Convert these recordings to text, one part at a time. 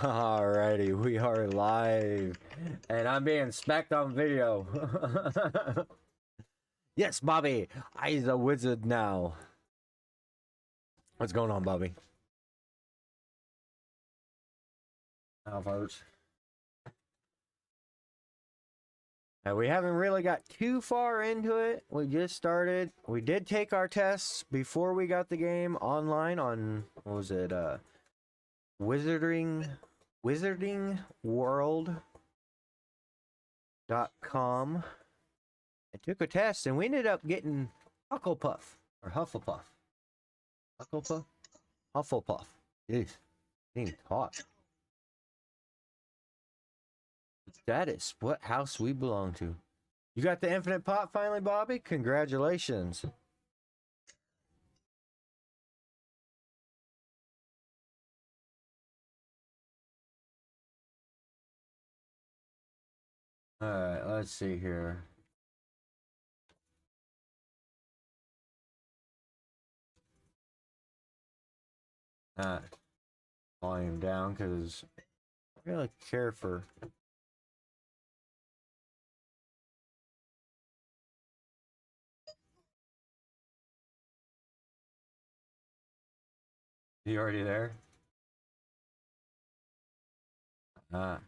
Alrighty, we are live, and I'm being smacked on video. Yes, Bobby, I's a wizard now. What's going on, Bobby? How folks? We haven't really got too far into it. We just started. We did take our tests before we got the game online on, what was it, wizardingworld.com. I took a test and we ended up getting Hufflepuff or Hufflepuff. Hufflepuff? Hufflepuff. Jeez. Being hot. Status. What house we belong to. You got the infinite pot finally, Bobby? Congratulations. Alright, let's see here. Volume down because I really care for. You already there? Ah.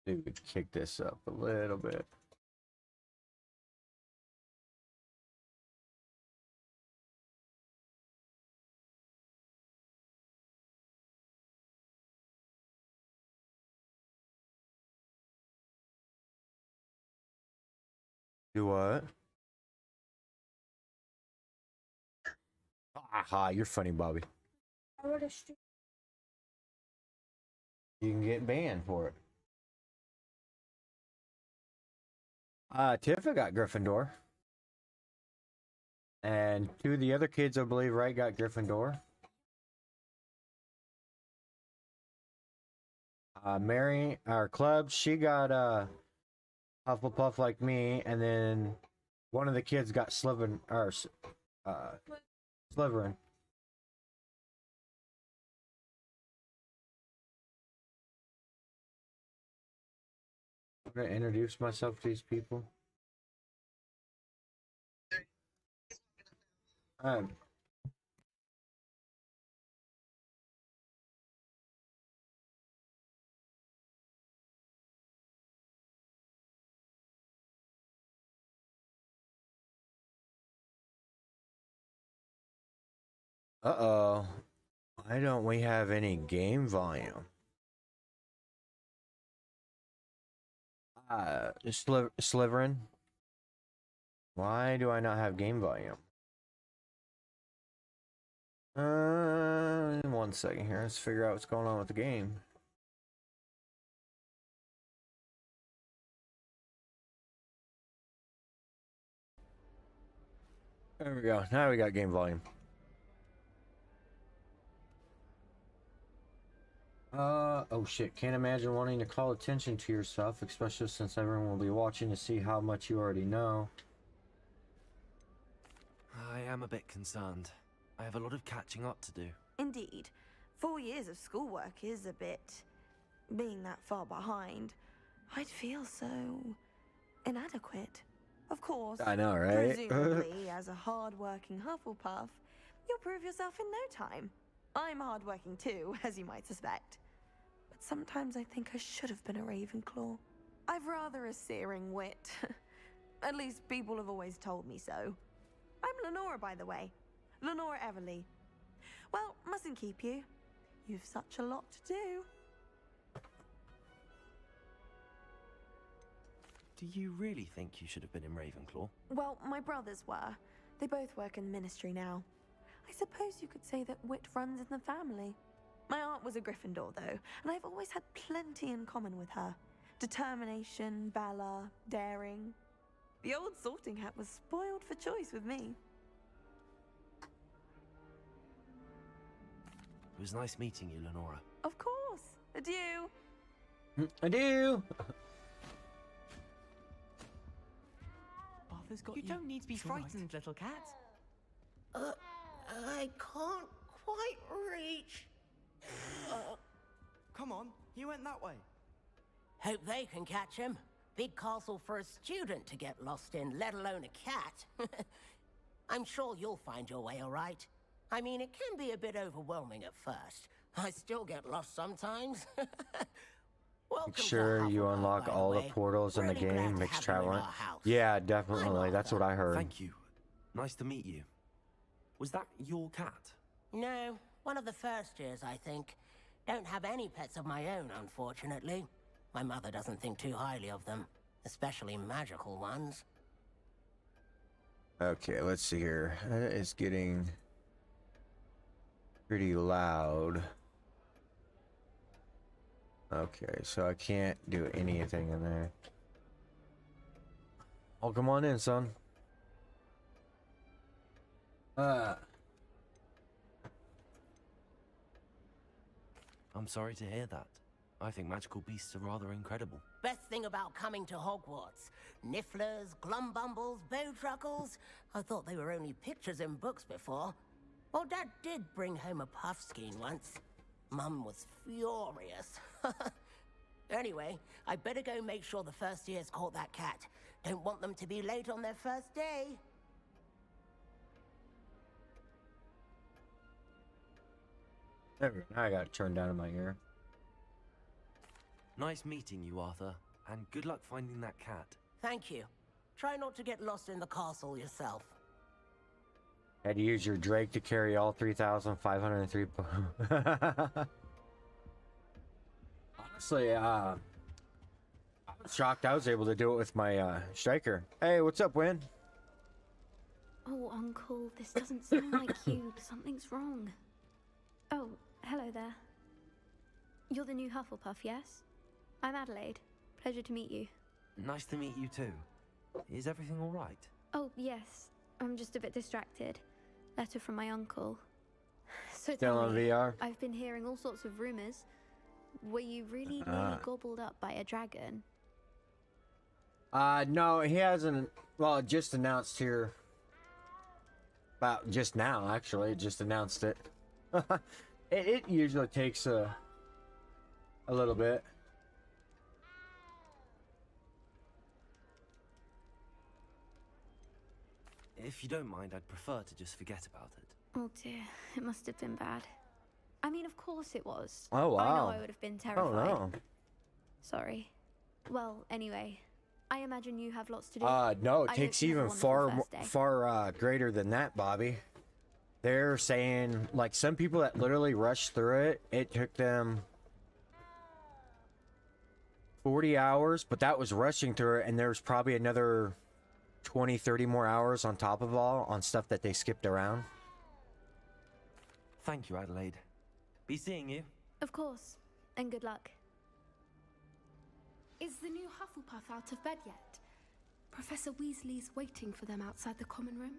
Maybe we could kick this up a little bit. Do what? Aha, you're funny, Bobby. You can get banned for it. Tifa got Gryffindor. And two of the other kids, I believe, right, got Gryffindor. Mary, our club, she got Hufflepuff like me, and then one of the kids got Slytherin. Slytherin. I'm gonna introduce myself to these people. Uh-oh. Why don't we have any game volume? Slytherin. Why do I not have game volume? 1 second here. Let's figure out what's going on with the game. There we go. Now we got game volume. Oh shit. Can't imagine wanting to call attention to yourself, especially since everyone will be watching to see how much you already know. I am a bit concerned. I have a lot of catching up to do. Indeed. 4 years of schoolwork is a bit... being that far behind. I'd feel so... inadequate. Of course, I know, right? Presumably, as a hard-working Hufflepuff, you'll prove yourself in no time. I'm hard-working too, as you might suspect. But sometimes I think I should have been a Ravenclaw. I've rather a searing wit. At least people have always told me so. I'm Lenora, by the way. Lenora Everly. Well, mustn't keep you. You've such a lot to do. Do you really think you should have been in Ravenclaw? Well, my brothers were. They both work in the ministry now. I suppose you could say that wit runs in the family. My aunt was a Gryffindor, though, and I've always had plenty in common with her. Determination, valor, daring. The old Sorting Hat was spoiled for choice with me. It was nice meeting you, Lenora. Of course. Adieu. Adieu. Arthur's got You don't need to be It's all right. frightened, little cat. I can't quite reach. Come on, you went that way. Hope they can catch him. Big castle for a student to get lost in, let alone a cat. I'm sure you'll find your way all right. I mean, it can be a bit overwhelming at first. I still get lost sometimes. Welcome Make to sure you Hufflepuff, unlock by all the way. portals in the Really glad game. to Makes have you in traveling. our house. Yeah, definitely. That's what I heard. Thank you. Nice to meet you. Was that your cat? No, one of the first years, I think. Don't have any pets of my own, unfortunately. My mother doesn't think too highly of them, especially magical ones. Okay, let's see here. It's getting pretty loud. Okay, so I can't do anything in there. Oh, come on in, son. I'm sorry to hear that. I think magical beasts are rather incredible. Best thing about coming to Hogwarts. Nifflers, Glumbumbles, Bowtruckles. I thought they were only pictures in books before. Well, Dad did bring home a Puffskein once. Mum was furious. Anyway, I better go make sure the first years caught that cat. Don't want them to be late on their first day. There we go. Now I gotta turn down in my ear. Nice meeting you, Arthur. And good luck finding that cat. Thank you. Try not to get lost in the castle yourself. Had to use your Drake to carry all 3,503. Honestly, I was shocked I was able to do it with my striker. Hey, what's up, Win? Oh, Uncle, this doesn't sound like you. Something's wrong. Oh, hello there. You're the new Hufflepuff, yes? I'm Adelaide. Pleasure to meet you. Nice to meet you too. Is everything all right? Oh, yes. I'm just a bit distracted. Letter from my uncle. So Still tell on me, VR? I've been hearing all sorts of rumors. Were you really nearly gobbled up by a dragon? No, he hasn't. Well, it just announced here. About just now, actually. It just announced it. It usually takes a little bit. If you don't mind, I'd prefer to just forget about it. Oh dear, it must have been bad. I mean, of course it was. Oh, wow. I know I would have been terrified. Oh, no. Sorry. Well, anyway, I imagine you have lots to do. No, it I takes hope you have a even wonderful first day. far greater than that, Bobby. They're saying, like, some people that literally rushed through it, it took them 40 hours, but that was rushing through it, and there was probably another 20, 30 more hours on top of all on stuff that they skipped around. Thank you, Adelaide. Be seeing you. Of course, and good luck. Is the new Hufflepuff out of bed yet? Professor Weasley's waiting for them outside the common room.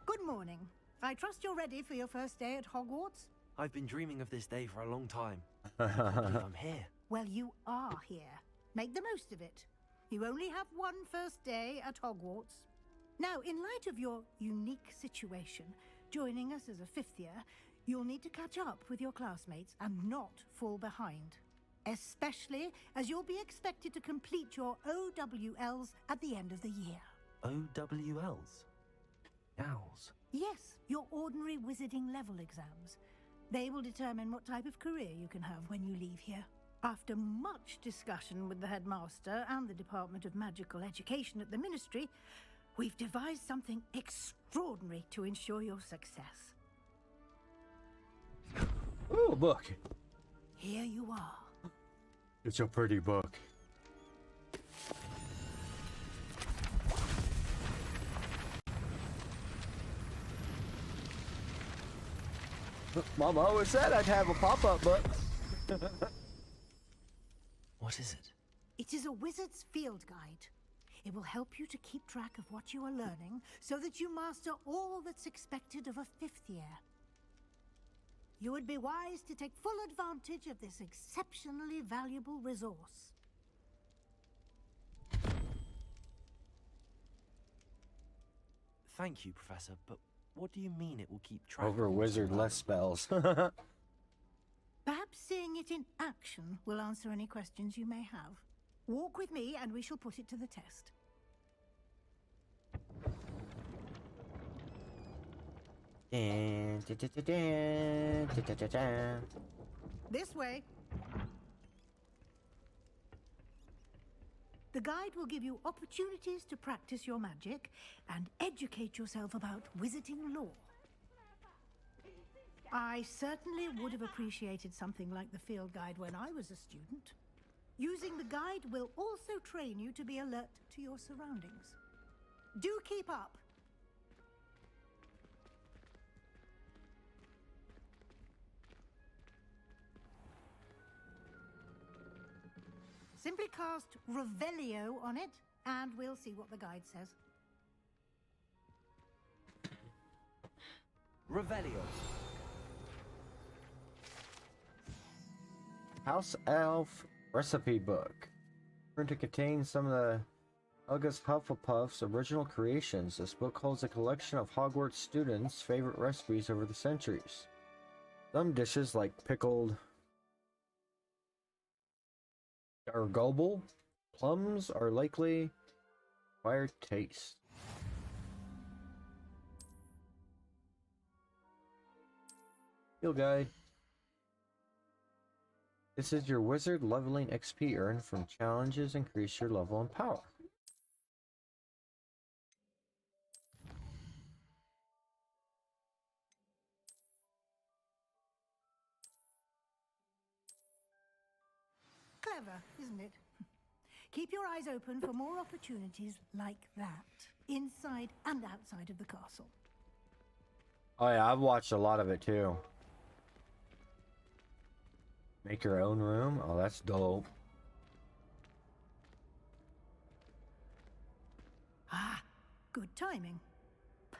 Good morning. I trust you're ready for your first day at Hogwarts? I've been dreaming of this day for a long time. I can't believe I'm here. Well, you are here. Make the most of it. You only have one first day at Hogwarts. Now, in light of your unique situation, joining us as a fifth year, you'll need to catch up with your classmates and not fall behind. Especially as you'll be expected to complete your OWLs at the end of the year. OWLs? Owls? Yes, your ordinary wizarding level exams. They will determine what type of career you can have when you leave here. After much discussion with the headmaster and the Department of Magical Education at the Ministry, we've devised something extraordinary to ensure your success. Ooh, book. Here you are. It's a pretty book. Mom always said I'd have a pop-up book. What is it? It is a wizard's field guide. It will help you to keep track of what you are learning so that you master all that's expected of a 5th year. You would be wise to take full advantage of this exceptionally valuable resource. Thank you, Professor, but what do you mean it will keep track Over of what's wizard, around? less spells. Perhaps seeing it in action will answer any questions you may have. Walk with me and we shall put it to the test. This way. The guide will give you opportunities to practice your magic and educate yourself about wizarding lore. I certainly would have appreciated something like the field guide when I was a student. Using the guide will also train you to be alert to your surroundings. Do keep up. Simply cast Revelio on it, and we'll see what the guide says. Revelio. House Elf Recipe Book. To contain some of the August Hufflepuff's original creations, this book holds a collection of Hogwarts students' favorite recipes over the centuries. Some dishes like pickled Gargobble plums are likely acquired taste. Field guide. This is your wizard leveling XP earned from challenges. Increase your level and power. Clever, isn't it? Keep your eyes open for more opportunities like that, inside and outside of the castle. Oh yeah, I've watched a lot of it too. Make your own room? Oh, that's dope. Ah, good timing.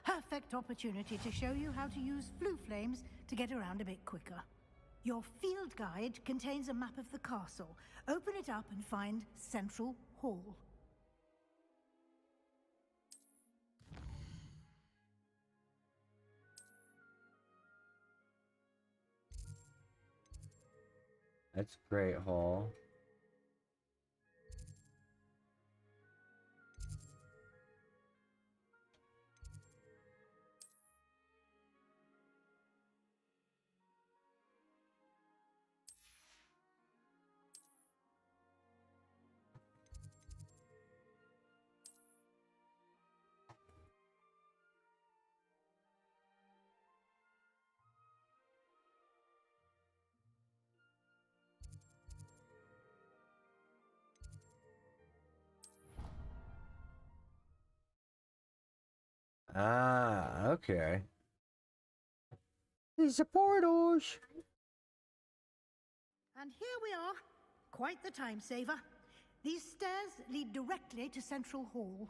Perfect opportunity to show you how to use flue flames to get around a bit quicker. Your field guide contains a map of the castle. Open it up and find Central Hall. That's Great Hall. Ah, okay. These are portals. And here we are. Quite the time saver. These stairs lead directly to Central Hall.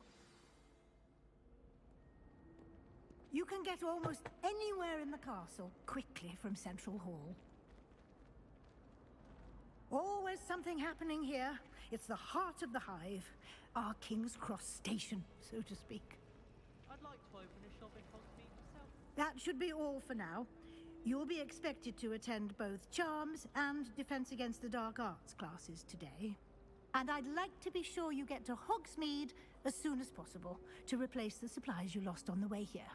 You can get almost anywhere in the castle quickly from Central Hall. Always something happening here. It's the heart of the Hive, our King's Cross station, so to speak. I'd like to open a shop in Hogsmeade myself. That should be all for now. You'll be expected to attend both Charms and Defense Against the Dark Arts classes today. And I'd like to be sure you get to Hogsmeade as soon as possible to replace the supplies you lost on the way here.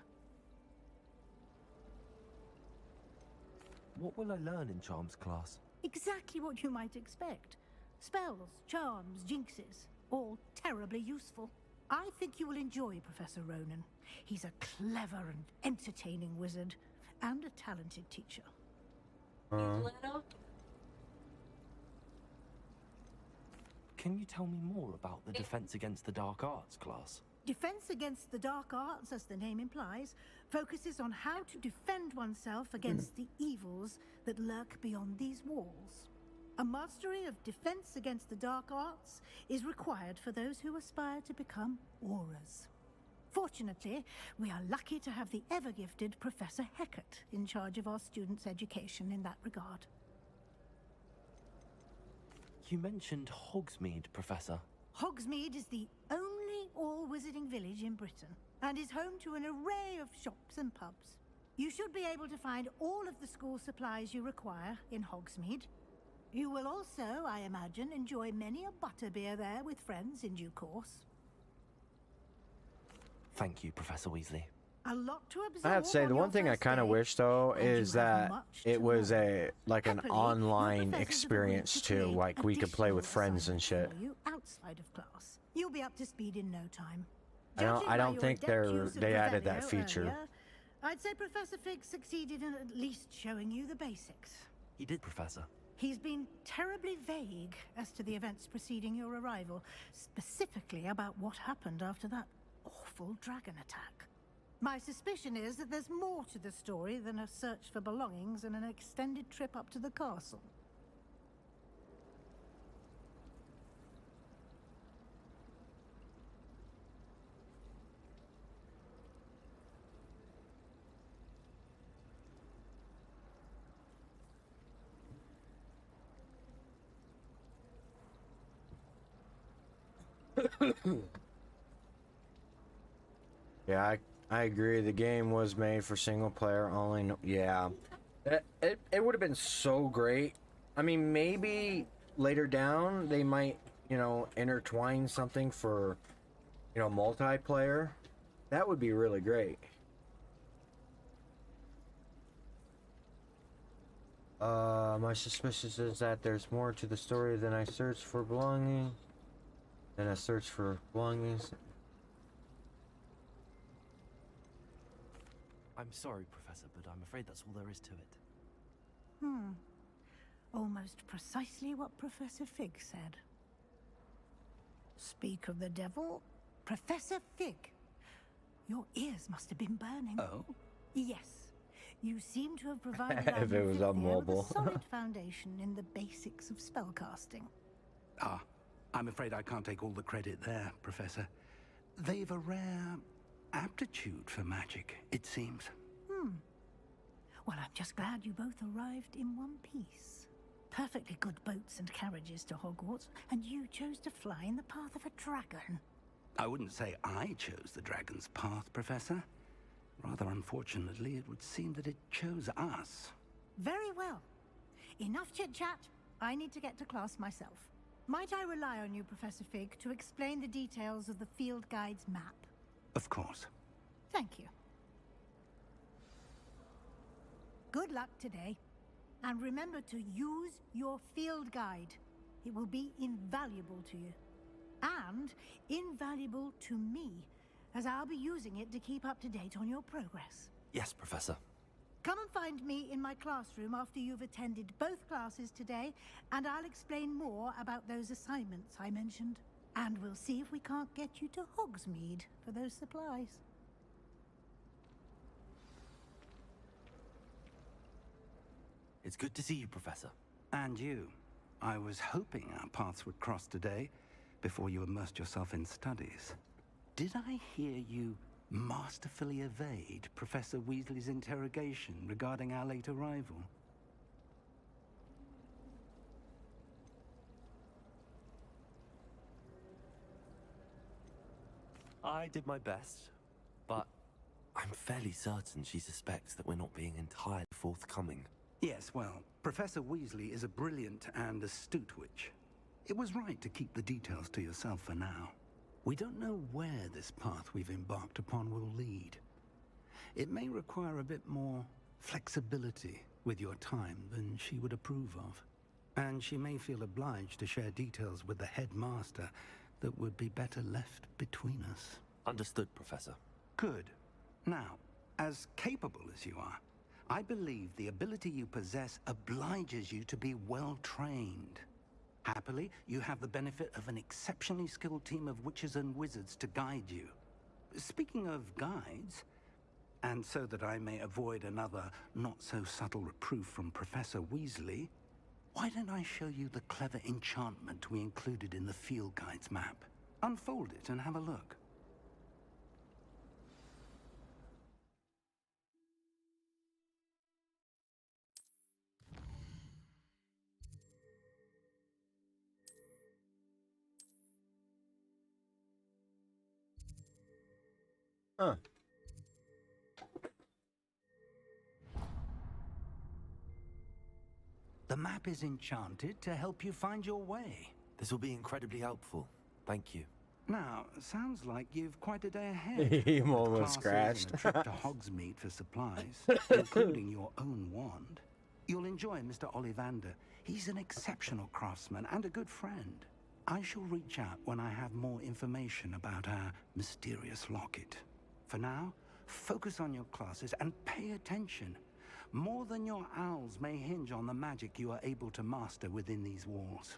What will I learn in Charms class? Exactly what you might expect. Spells, charms, jinxes, all terribly useful. I think you will enjoy Professor Ronen. He's a clever and entertaining wizard, and a talented teacher. Can you tell me more about the Defense Against the Dark Arts class? Defense Against the Dark Arts, as the name implies, focuses on how to defend oneself against the evils that lurk beyond these walls. A mastery of Defense Against the Dark Arts is required for those who aspire to become Aurors. Fortunately, we are lucky to have the ever-gifted Professor Hecat in charge of our students' education in that regard. You mentioned Hogsmeade, Professor. Hogsmeade is the only all-wizarding village in Britain, and is home to an array of shops and pubs. You should be able to find all of the school supplies you require in Hogsmeade. You will also, I imagine, enjoy many a butterbeer there with friends in due course. Thank you, Professor Weasley. A lot to absorb. I have to say, the one thing I kind of wish though is that it was an online experience too, like we could play with friends and shit. Outside of class, you'll be up to speed in no time. I don't think they added that feature. Earlier, I'd say Professor Fig succeeded in at least showing you the basics. He did, Professor. He's been terribly vague as to the events preceding your arrival, specifically about what happened after that awful dragon attack. My suspicion is that there's more to the story than a search for belongings and an extended trip up to the castle. Yeah, I agree. The game was made for single player only. No, yeah, it would have been so great. I mean, maybe later down they might, you know, intertwine something for, you know, multiplayer. That would be really great. My suspicion is that there's more to the story than I search for belonging. Than I search for belongings. I'm sorry, Professor, but I'm afraid that's all there is to it. Almost precisely what Professor Fig said. Speak of the devil, Professor Fig. Your ears must have been burning. Oh? Yes. You seem to have provided If it was on mobile. a solid foundation in the basics of spellcasting. Ah, I'm afraid I can't take all the credit there, Professor. They've a rare aptitude for magic, it seems. Well, I'm just glad you both arrived in one piece. Perfectly good boats and carriages to Hogwarts, and you chose to fly in the path of a dragon. I wouldn't say I chose the dragon's path, Professor. Rather unfortunately, it would seem that it chose us. Very well. Enough chit-chat. I need to get to class myself. Might I rely on you, Professor Fig, to explain the details of the field guide's map? Of course. Thank you. Good luck today. And remember to use your field guide. It will be invaluable to you. And invaluable to me, as I'll be using it to keep up to date on your progress. Yes, Professor. Come and find me in my classroom after you've attended both classes today, and I'll explain more about those assignments I mentioned. And we'll see if we can't get you to Hogsmeade for those supplies. It's good to see you, Professor. And you. I was hoping our paths would cross today, before you immersed yourself in studies. Did I hear you masterfully evade Professor Weasley's interrogation regarding our late arrival? I did my best, but I'm fairly certain she suspects that we're not being entirely forthcoming. Yes, well, Professor Weasley is a brilliant and astute witch. It was right to keep the details to yourself for now. We don't know where this path we've embarked upon will lead. It may require a bit more flexibility with your time than she would approve of. And she may feel obliged to share details with the headmaster that would be better left between us. Understood, Professor. Good. Now, as capable as you are, I believe the ability you possess obliges you to be well trained. Happily, you have the benefit of an exceptionally skilled team of witches and wizards to guide you. Speaking of guides, and so that I may avoid another not-so-subtle reproof from Professor Weasley, why don't I show you the clever enchantment we included in the field guide's map? Unfold it and have a look. Huh. The map is enchanted to help you find your way. This will be incredibly helpful. Thank you. Now, sounds like you've quite a day ahead. He with almost classes scratched. and a trip to Hogsmeade for supplies, including your own wand. You'll enjoy Mr. Ollivander. He's an exceptional craftsman and a good friend. I shall reach out when I have more information about our mysterious locket. For now, focus on your classes and pay attention. More than your owls may hinge on the magic you are able to master within these walls.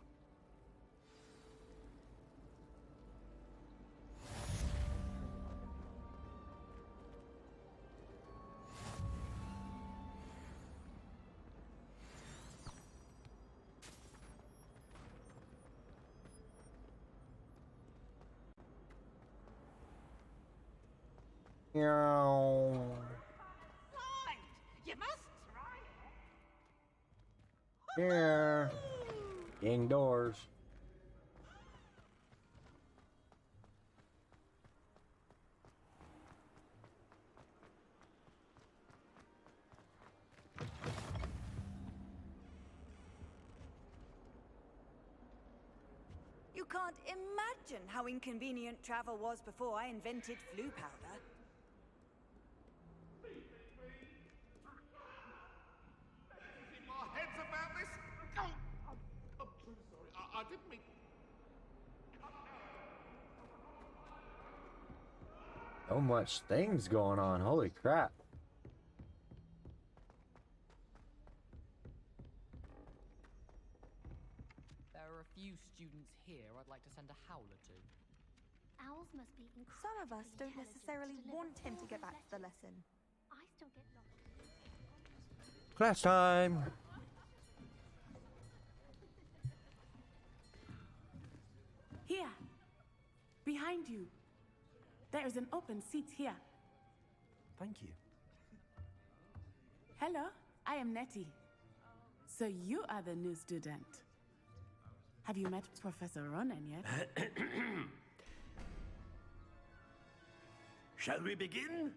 You must try it. Here. Indoors. You can't imagine how inconvenient travel was before I invented flu powder. My head's about this. Oh, I'm so sorry. I didn't mean. So much things going on. Holy crap. There are a few students here I'd like to send a howler to. Owls must be Some of us don't intelligent necessarily to live want him to with get back to the lesson. I still get lost. Class time. Here, behind you. There is an open seat here. Thank you. Hello, I am Nettie. So you are the new student. Have you met Professor Ronan yet? Shall we begin?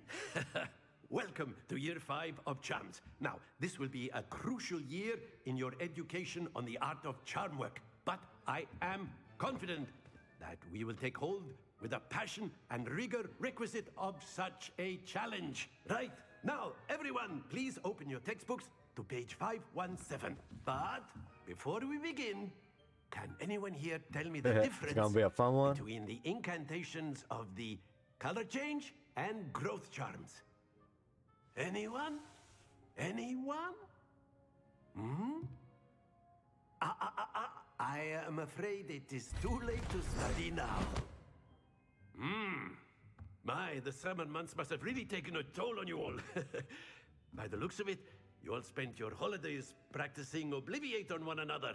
Welcome to Year 5 of Charms. Now, this will be a crucial year in your education on the art of charm work. But I am confident that we will take hold with the passion and rigor requisite of such a challenge. Right, now, everyone, please open your textbooks to page 517. But before we begin, can anyone here tell me the It's difference gonna be a fun one. between the incantations of the color change and growth charms? Anyone? Anyone? Hmm? I am afraid it is too late to study now. My, the summer months must have really taken a toll on you all. By the looks of it, you all spent your holidays practicing Obliviate on one another.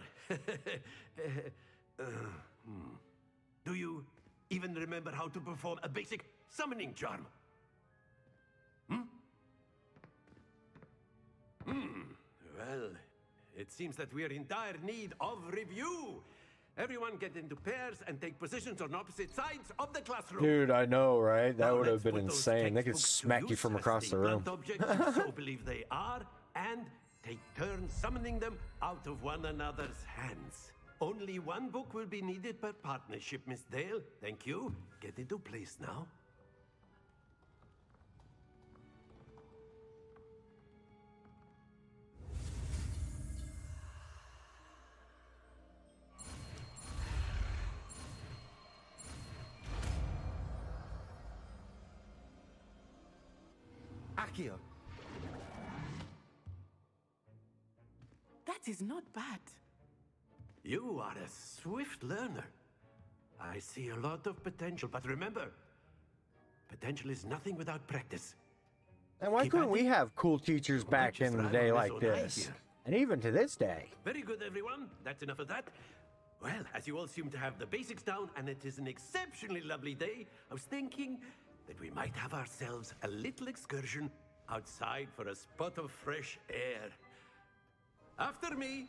Do you even remember how to perform a basic summoning charm? Well, it seems that we are in dire need of review. Everyone get into pairs and take positions on opposite sides of the classroom. Dude, I know, right? That Now would have let's been put those insane. They could textbooks to smack you use from as across the they room. plant objects so believe they are, and take turns summoning them out of one another's hands. Only one book will be needed per partnership, Miss Dale. Thank you. Get into place now. Accio. That is not bad. You are a swift learner. I see a lot of potential, but remember, potential is nothing without practice. And why couldn't we have cool teachers back in the day like this? And even to this day. Very good, everyone. That's enough of that. Well, as you all seem to have the basics down, and it is an exceptionally lovely day, I was thinking that we might have ourselves a little excursion outside for a spot of fresh air. After me.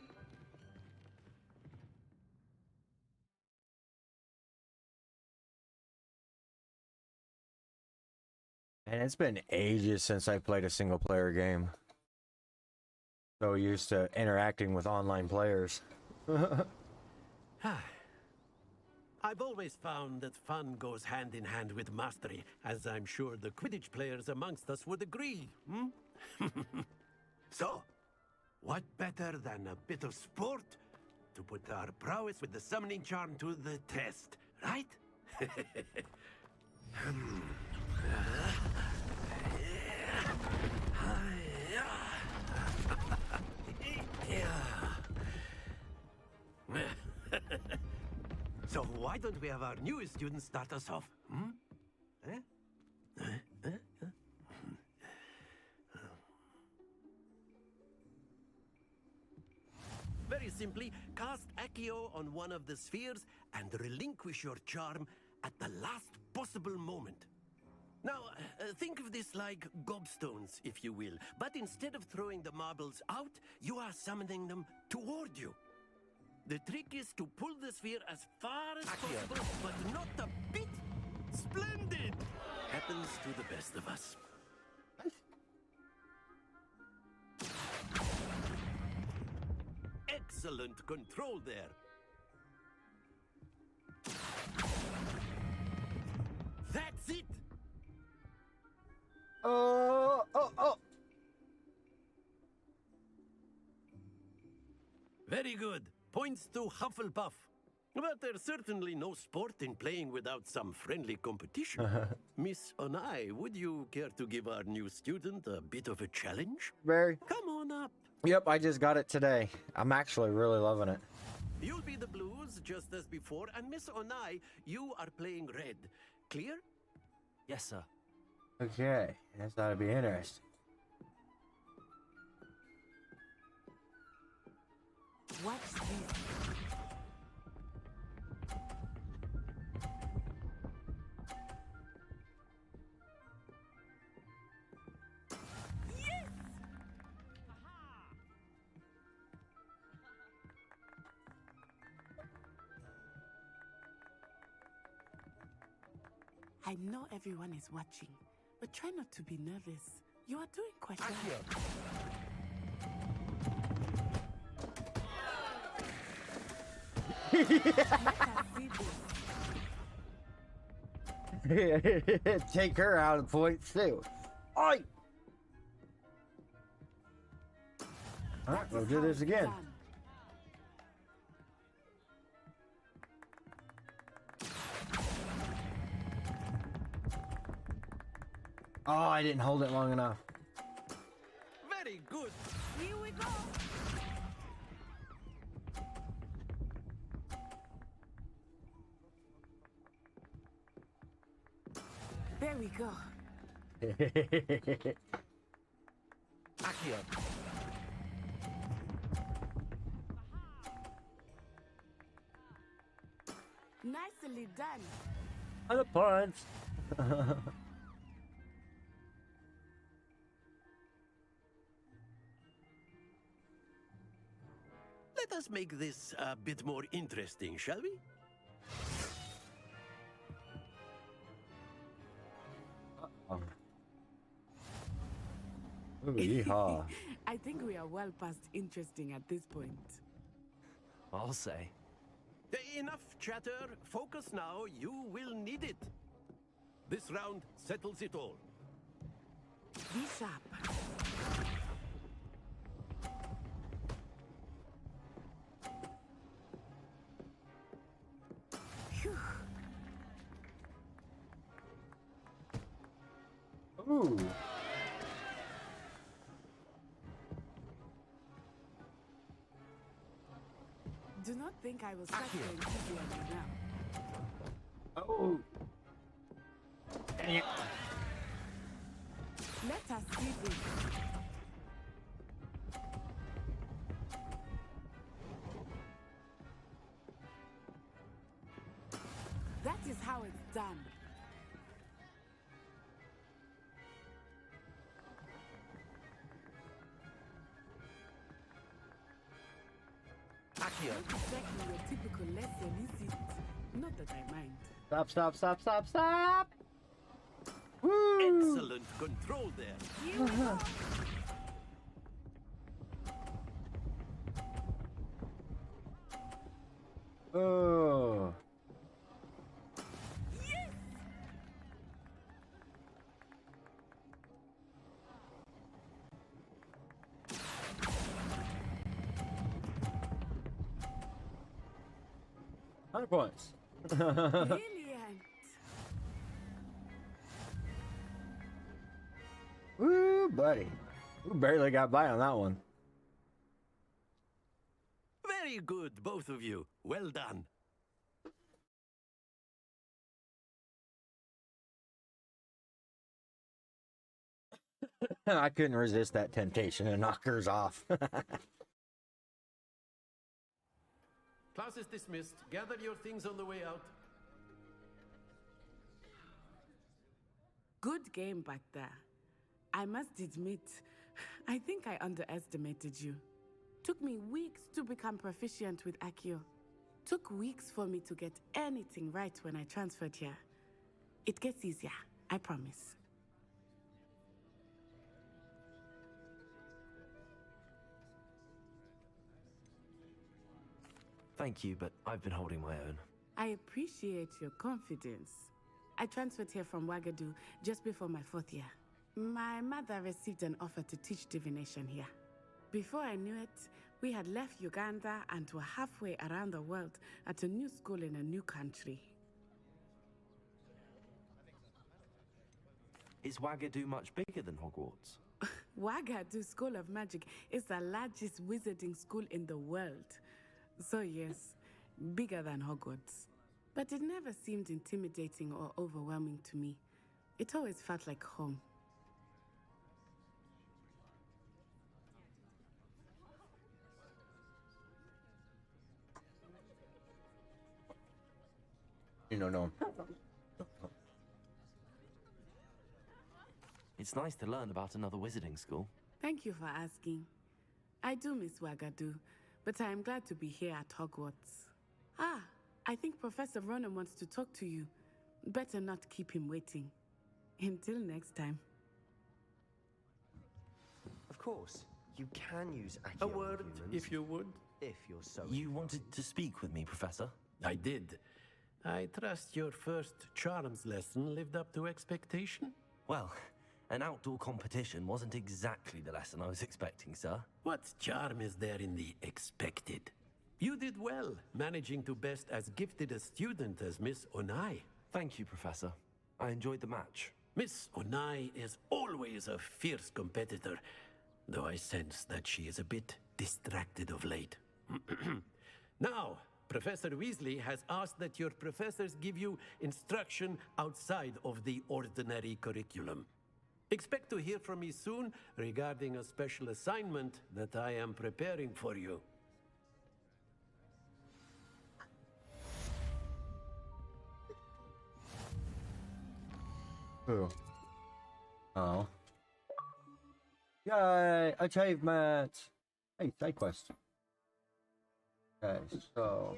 And it's been ages since I played a single player game. So used to interacting with online players. I've always found that fun goes hand in hand with mastery, as I'm sure the Quidditch players amongst us would agree. So, what better than a bit of sport to put our prowess with the summoning charm to the test, right? So why don't we have our newest student start us off? Very simply, cast Accio on one of the spheres and relinquish your charm at the last possible moment. Now, think of this like gobstones, if you will. But instead of throwing the marbles out, you are summoning them toward you. The trick is to pull the sphere as far as possible, but not a bit. Splendid! Happens to the best of us. Excellent control there. That's it! Oh. Very good. Points to Hufflepuff. But there's certainly no sport in playing without some friendly competition. Miss Onai, would you care to give our new student a bit of a challenge? Barry. Come on up. Yep, I just got it today. I'm actually really loving it. You'll be the blues, just as before, and Miss Onai, you are playing red. Clear? Yes, sir. Okay, that's gotta be interesting. What's this? I know everyone is watching, but try not to be nervous. You are doing quite well. Take her out of points too. Oi! Alright, we'll do this again. Oh, I didn't hold it long enough. Very good. Here we go. There we go. Accio. Nicely done. On the points. Let us make this a bit more interesting, shall we? Ooh, yeehaw. I think we are well past interesting at this point. I'll say. Enough chatter. Focus now. You will need it. This round settles it all. Be sharp. Ooh. Do not think I will start your enthusiasm now. Oh. Dang it. Let us see this. That is how it's done. Accio. Not exactly your typical lesson, is it? Not that I mind. Stop, stop, stop, stop, stop! Woo! Excellent control there. Oh. $100 points. Brilliant. Woo, buddy. We barely got by on that one. Very good, both of you. Well done. I couldn't resist that temptation to knock hers off. Class is dismissed. Gather your things on the way out. Good game back there. I must admit, I think I underestimated you. Took me weeks to become proficient with Accio. Took weeks for me to get anything right when I transferred here. It gets easier, I promise. Thank you, but I've been holding my own. I appreciate your confidence. I transferred here from Wagadu just before my 4th year. My mother received an offer to teach divination here. Before I knew it, we had left Uganda and were halfway around the world at a new school in a new country. Is Wagadu much bigger than Hogwarts? Wagadu School of Magic is the largest wizarding school in the world. So yes, bigger than Hogwarts. But it never seemed intimidating or overwhelming to me. It always felt like home. No. It's nice to learn about another wizarding school. Thank you for asking. I do miss Wagadu, but I am glad to be here at Hogwarts. Ah, I think Professor Ronen wants to talk to you. Better not keep him waiting. Until next time. Of course, you can use Accio A on word, humans, if you would. if you're so You wanted to speak with me, Professor? I did. I trust your first charms lesson lived up to expectation? Well, an outdoor competition wasn't exactly the lesson I was expecting, sir. What charm is there in the expected? You did well, managing to best as gifted a student as Miss Onai. Thank you, Professor. I enjoyed the match. Miss Onai is always a fierce competitor, though I sense that she is a bit distracted of late. Now, Professor Weasley has asked that your professors give you instruction outside of the ordinary curriculum. Expect to hear from me soon regarding a special assignment that I am preparing for you. Who? Oh. Yay! Achievement! Hey, side quest. Okay, so...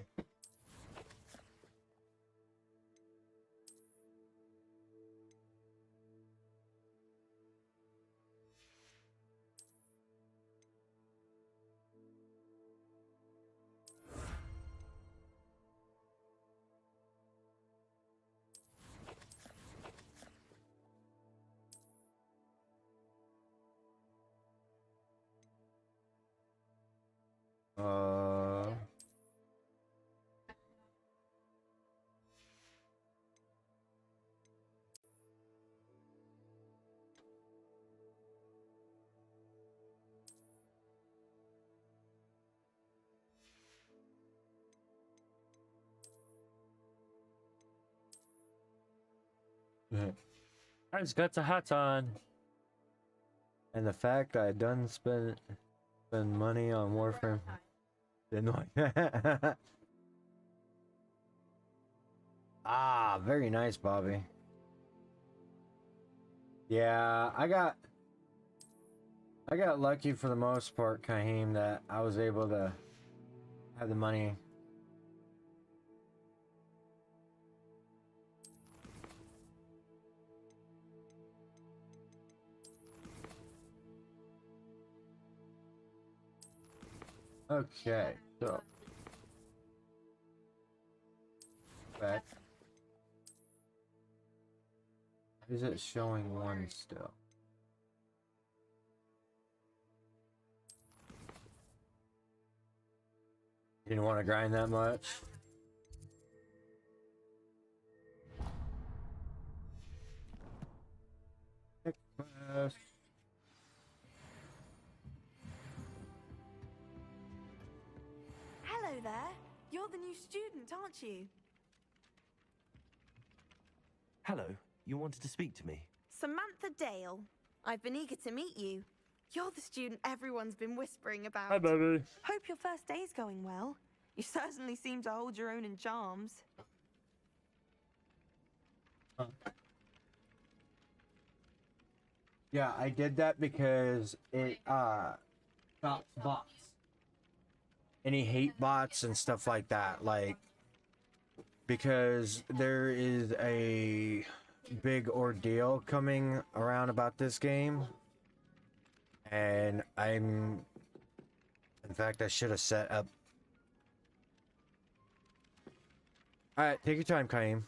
I just got the hat on. And the fact I done spend money on Warframe. Didn't I? Ah, very nice, Bobby. Yeah, I got lucky for the most part, Kahim, that I was able to have the money. Okay, so back. Is it showing one still? Didn't want to grind that much. Hello there. You're the new student, aren't you? Hello, you wanted to speak to me? Samantha Dale. I've been eager to meet you. You're the student everyone's been whispering about. Hi, baby. Hope your first day's going well. You certainly seem to hold your own in charms. Yeah, I did that because it stops bots. Any hate bots and stuff like that, like, because there is a big ordeal coming around about this game, and in fact, I should have set up. All right, take your time, Kaim.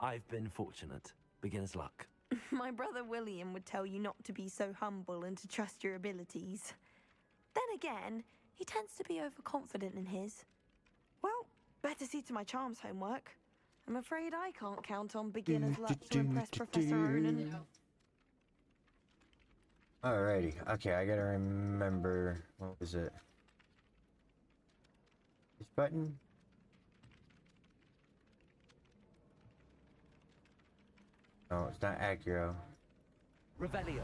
I've been fortunate. Beginner's luck. My brother William would tell you not to be so humble and to trust your abilities. Then again, he tends to be overconfident in his. Well, better see to my charms homework. I'm afraid I can't count on beginner's luck to impress Professor Ronan. Alrighty, okay, I gotta remember, what was it? This button? No, it's not Accio. Revelio.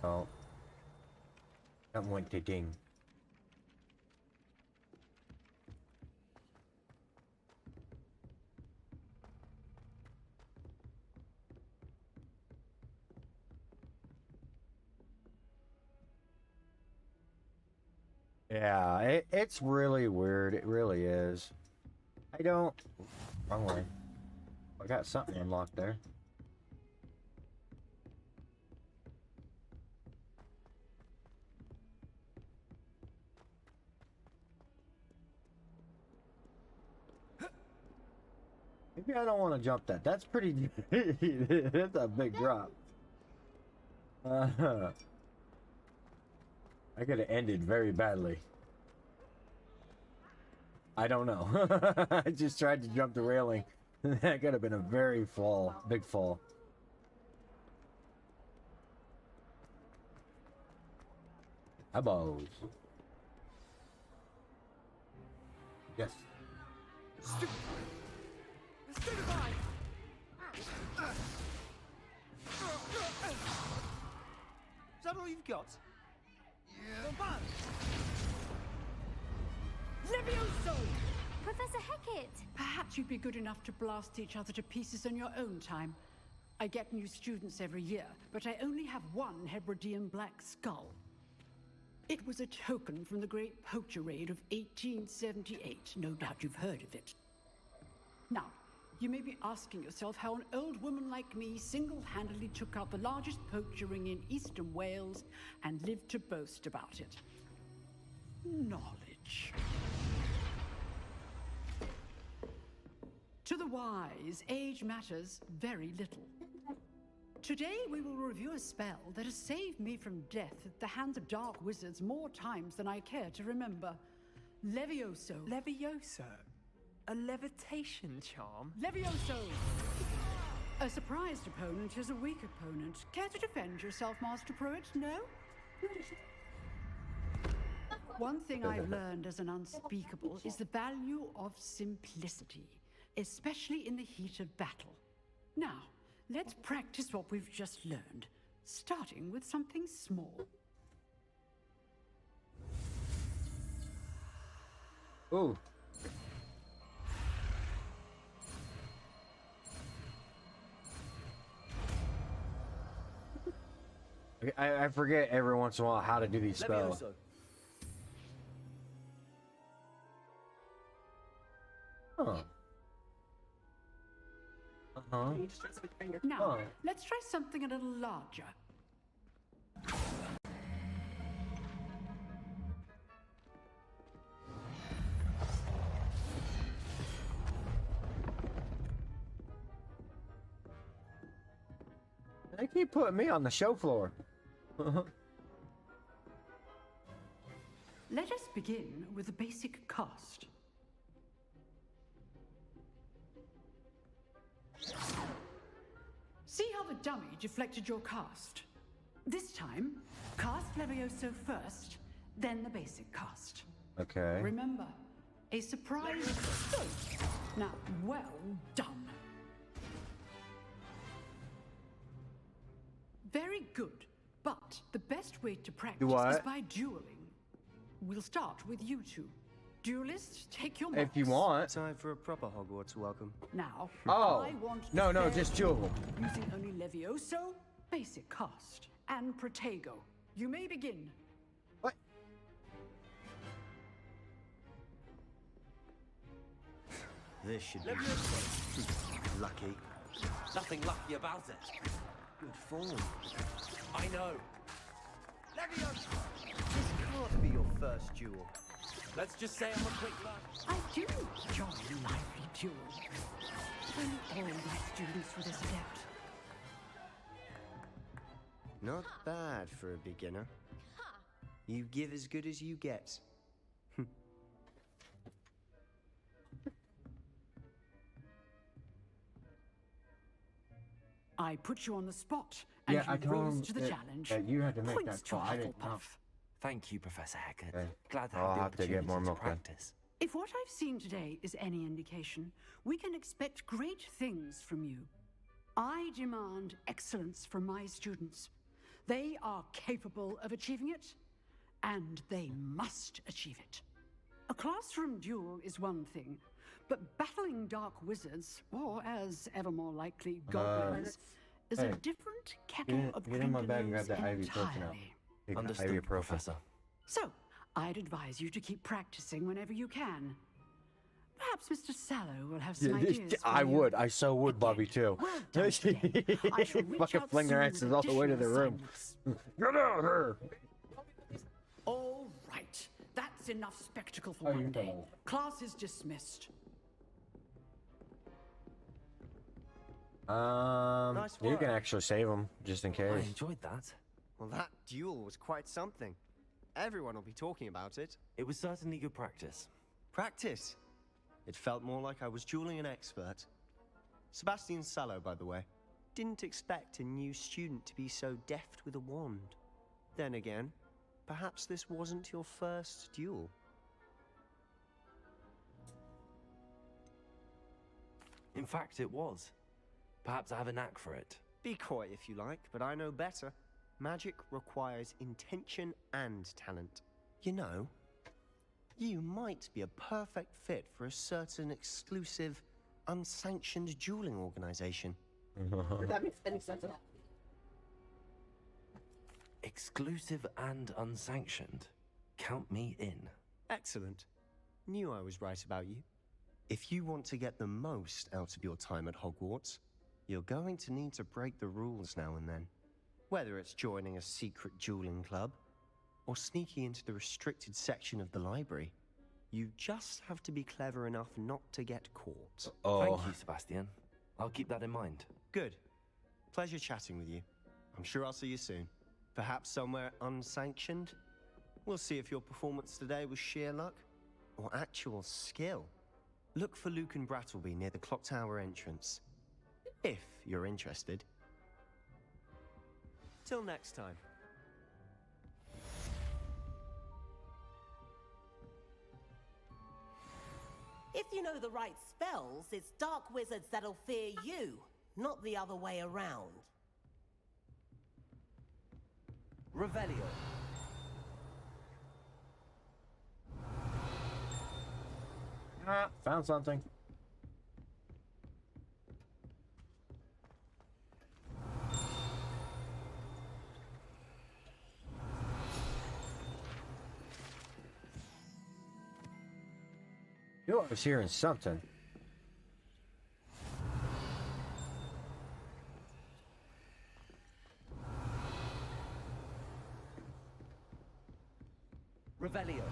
Oh. That went to ding. Yeah, it's really weird. It really is. I don't... Wrong way. I got something unlocked there. Maybe I don't want to jump that. That's pretty... That's a big drop. I could have ended very badly. I don't know. I just tried to jump the railing. That could have been a very big fall. Eyeballs. Yes. Is that all you've got? Yeah. Levioso! Professor Hecat! Perhaps you'd be good enough to blast each other to pieces on your own time. I get new students every year, but I only have one Hebridean Black Skull. It was a token from the Great Poacher Raid of 1878. No doubt you've heard of it. Now, you may be asking yourself how an old woman like me single-handedly took out the largest poacher ring in eastern Wales and lived to boast about it. Knowledge. To the wise, age matters very little. Today we will review a spell that has saved me from death at the hands of dark wizards more times than I care to remember. Levioso. Levioso? A levitation charm? Levioso! A surprised opponent is a weak opponent. Care to defend yourself, Master Pruitt? No? One thing I've learned as an unspeakable is the value of simplicity, especially in the heat of battle. Now, let's practice what we've just learned, starting with something small. Ooh. I forget every once in a while how to do these spells. Huh. Now, let's try something a little larger. They keep putting me on the show floor. Let us begin with the basic cast. See how the dummy deflected your cast? This time, cast Levioso first, then the basic cast. Okay. Remember, a surprise. Now, well done. Very good, but the best way to practice is by dueling. We'll start with you two. Duelists, take your marks. If you want. Time for a proper Hogwarts welcome. Now, oh. I want No, just duel. Using only Levioso, basic cast, and Protego. You may begin. What? This should be lucky. Nothing lucky about it. Good form. I know. Levioso! This can't be your first duel. Let's just say I'm a quick learner. I do enjoy lively duels. When all my students with this adept. Not bad for a beginner. You give as good as you get. I put you on the spot, and you rose to the challenge. You had to make Points that call. I didn't know. Thank you, Professor Hecat. Okay. Glad to I'll have the have to opportunity get more milk then. practice. If what I've seen today is any indication, we can expect great things from you. I demand excellence from my students. They are capable of achieving it, and they must achieve it. A classroom duel is one thing, but battling dark wizards, or as ever more likely, goblins, is a different kettle of Get in my bag and grab that entirely. ibuprofen out. Understood, Professor. So, I'd advise you to keep practicing whenever you can. Perhaps Mr. Sallow will have some ideas for I you. would. I so would, Bobby, too. Well done today. I shall reach Fucking out fling their soon with asses all the way to the additional room. assignments. Get out of here! All right. That's enough spectacle for one day. Class is dismissed. Nice You work. can actually save them, just in I case. enjoyed that. Well, that duel was quite something. Everyone will be talking about it. It was certainly good practice. Practice? It felt more like I was dueling an expert. Sebastian Sallow, by the way. Didn't expect a new student to be so deft with a wand. Then again, perhaps this wasn't your first duel. In fact, it was. Perhaps I have a knack for it. Be coy if you like, but I know better. Magic requires intention and talent. You know, you might be a perfect fit for a certain exclusive, unsanctioned dueling organization. That makes any sense at all. Exclusive and unsanctioned. Count me in. Excellent. Knew I was right about you. If you want to get the most out of your time at Hogwarts, you're going to need to break the rules now and then. Whether it's joining a secret dueling club, or sneaking into the restricted section of the library, you just have to be clever enough not to get caught. Thank you, Sebastian. I'll keep that in mind. Good. Pleasure chatting with you. I'm sure I'll see you soon. Perhaps somewhere unsanctioned? We'll see if your performance today was sheer luck or actual skill. Look for Lucan Brattleby near the clock tower entrance, if you're interested. Till next time. If you know the right spells, it's dark wizards that'll fear you, not the other way around. Revelio. Found something. Knew I was hearing something. Revelio.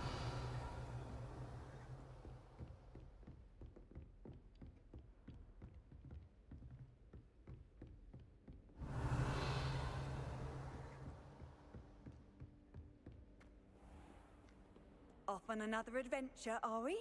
Off on another adventure, are we?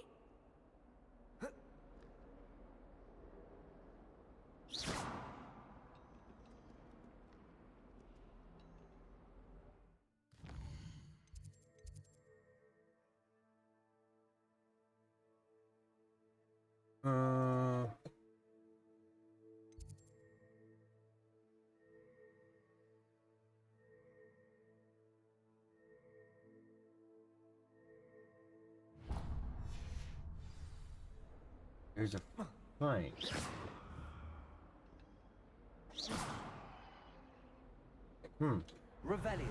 There's a fight. Revelio.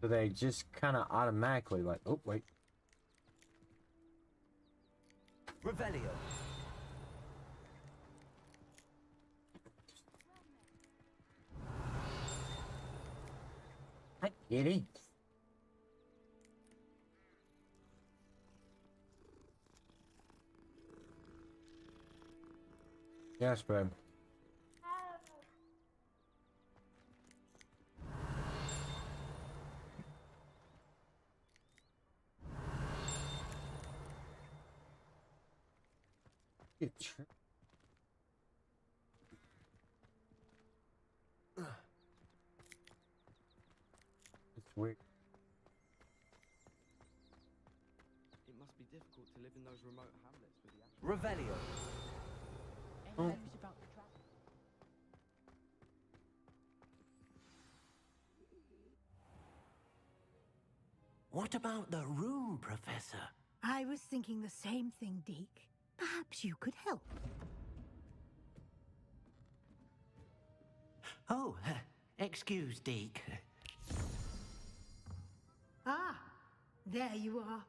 So they just kind of automatically like, oh wait. Revelio. Hi, kitty. Yes, babe. It's weird. It must be difficult to live in those remote hamlets with the Revelio. Oh. What about the room, Professor? I was thinking the same thing, Deke. Perhaps you could help. Oh, excuse, Deke. Ah, there you are.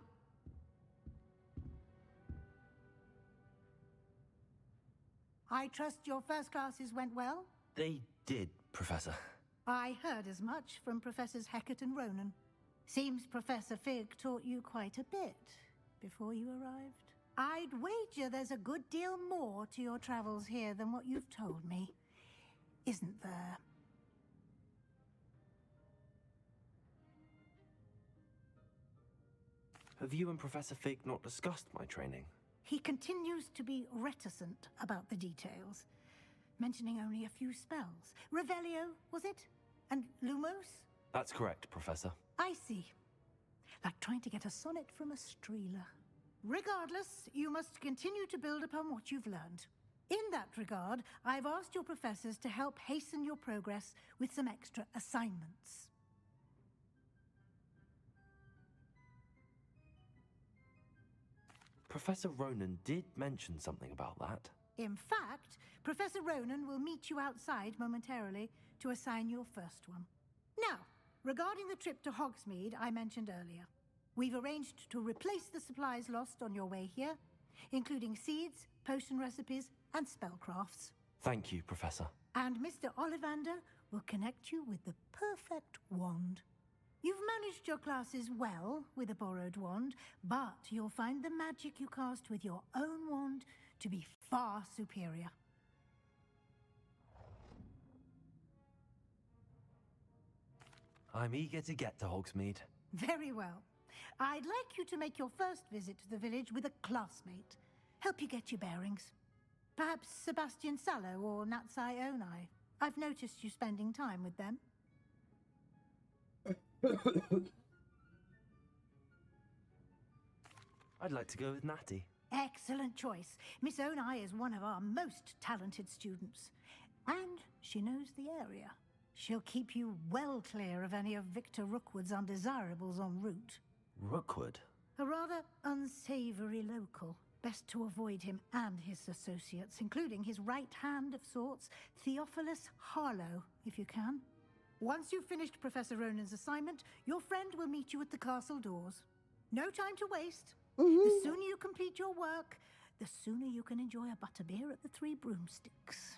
I trust your first classes went well? They did, Professor. I heard as much from Professors Hecat and Ronan. Seems Professor Fig taught you quite a bit before you arrived. I'd wager there's a good deal more to your travels here than what you've told me. Isn't there? Have you and Professor Fig not discussed my training? He continues to be reticent about the details, mentioning only a few spells. Revelio, was it? And Lumos? That's correct, Professor. I see. Like trying to get a sonnet from a streeler. Regardless, you must continue to build upon what you've learned. In that regard, I've asked your professors to help hasten your progress with some extra assignments. Professor Ronan did mention something about that. In fact, Professor Ronan will meet you outside momentarily to assign your first one. Now, regarding the trip to Hogsmeade I mentioned earlier, we've arranged to replace the supplies lost on your way here, including seeds, potion recipes, and spellcrafts. Thank you, Professor. And Mr. Ollivander will connect you with the perfect wand. You've managed your classes well with a borrowed wand, but you'll find the magic you cast with your own wand to be far superior. I'm eager to get to Hogsmeade. Very well. I'd like you to make your first visit to the village with a classmate. Help you get your bearings. Perhaps Sebastian Sallow or Natsai Onai. I've noticed you spending time with them. I'd like to go with Natty. Excellent choice. Miss Onai is one of our most talented students. And she knows the area. She'll keep you well clear of any of Victor Rookwood's undesirables en route. Rookwood? A rather unsavory local. Best to avoid him and his associates, including his right hand of sorts, Theophilus Harlow, if you can. Once you've finished Professor Ronan's assignment, your friend will meet you at the castle doors. No time to waste. The sooner you complete your work, the sooner you can enjoy a butterbeer at the Three Broomsticks.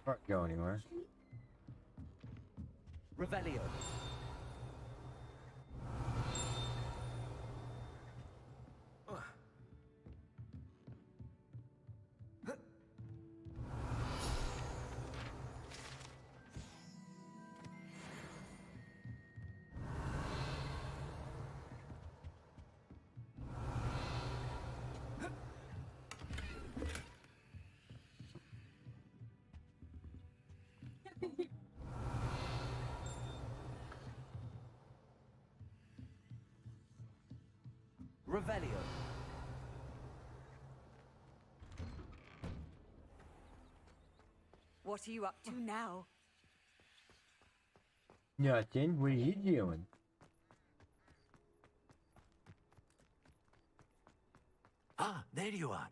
Can't go anywhere. Revelio. Revelio. What are you up to now? Nothing. What are you doing? Ah, there you are.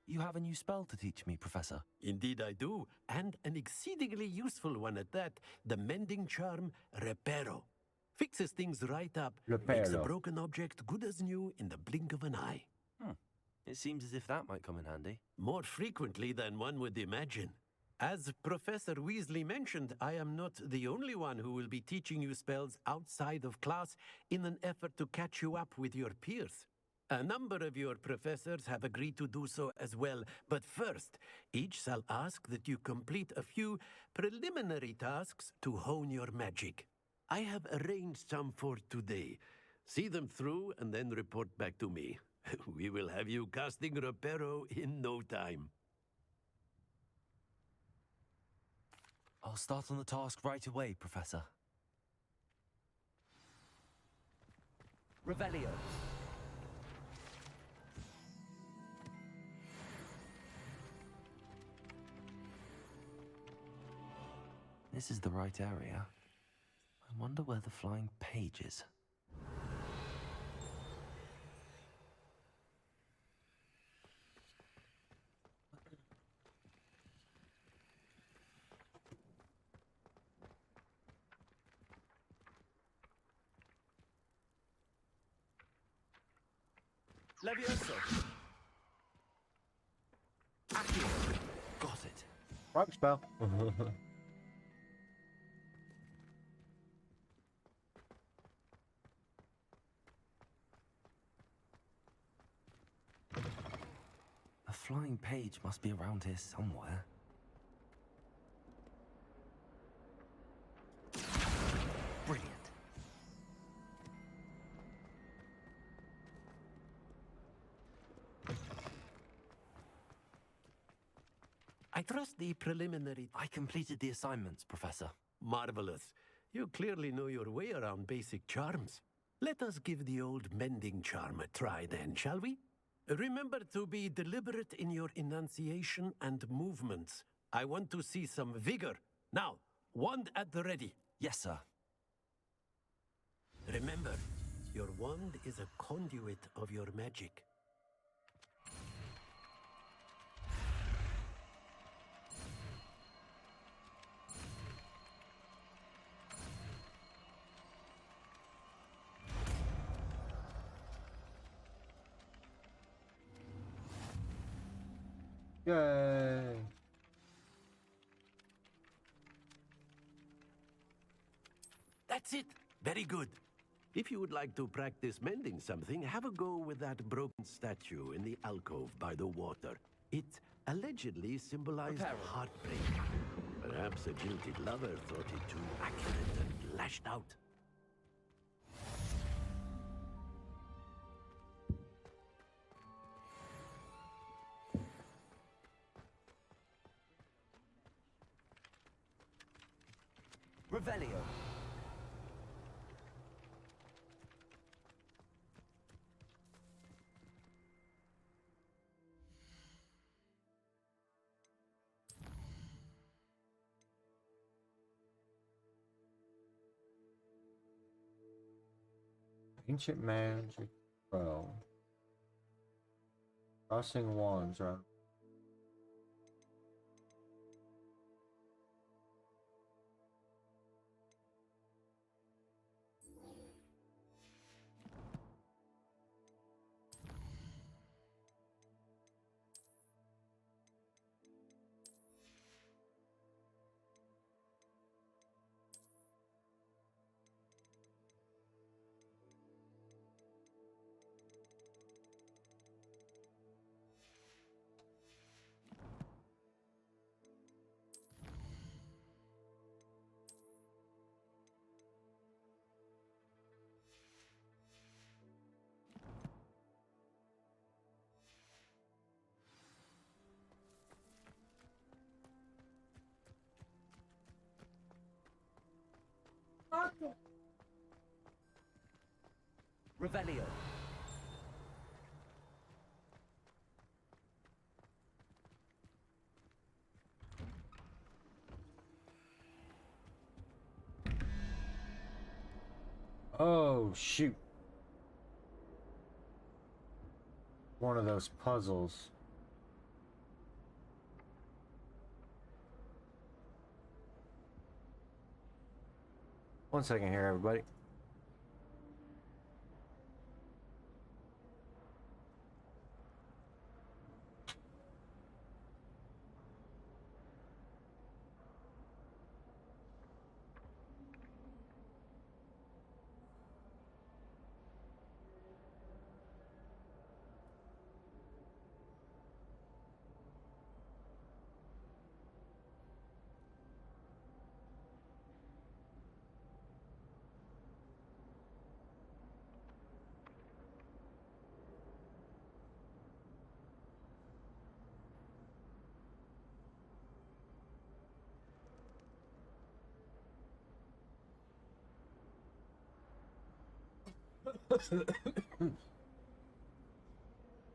You have a new spell to teach me, Professor. Indeed I do, and an exceedingly useful one at that. The mending charm, Reparo. Fixes things right up, makes a Reparo. broken object good as new in the blink of an eye. It seems as if that might come in handy. More frequently than one would imagine. As Professor Weasley mentioned, I am not the only one who will be teaching you spells outside of class in an effort to catch you up with your peers. A number of your professors have agreed to do so as well, but first, each shall ask that you complete a few preliminary tasks to hone your magic. I have arranged some for today. See them through and then report back to me. We will have you casting Reparo in no time. I'll start on the task right away, Professor. Revelio. This is the right area. I wonder where the flying page is. Levioso. Accio. Got it. Rock spell. A flying page must be around here somewhere. Brilliant. I trust the preliminary... I completed the assignments, Professor. Marvelous. You clearly know your way around basic charms. Let us give the old mending charm a try then, shall we? Remember to be deliberate in your enunciation and movements. I want to see some vigor. Now, wand at the ready. Yes, sir. Remember, your wand is a conduit of your magic. Yay. That's it. Very good. If you would like to practice mending something, have a go with that broken statue in the alcove by the water. It allegedly symbolized heartbreak. Perhaps a jilted lover thought it too accurate and lashed out. Revelio. Ancient magic. Bro. Crossing wands, right? Revelio. Oh, shoot. One of those puzzles. One second here, everybody.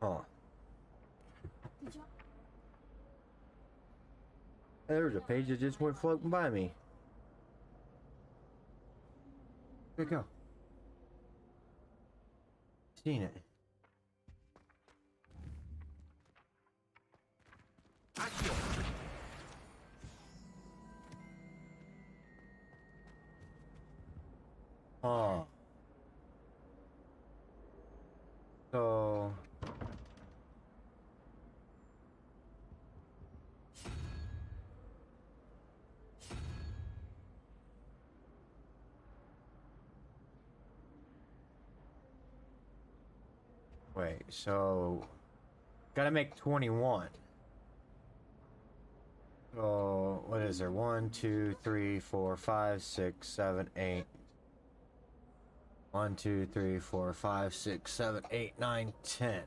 Huh. There's a page that just went floating by me. Where'd it go? Seen it. Huh. So Wait, so gotta make 21. So what is there? 1, 2, 3, 4, 5, 6, 7, 8. 1, 2, 3, 4, 5, 6, 7, 8, 9, 10.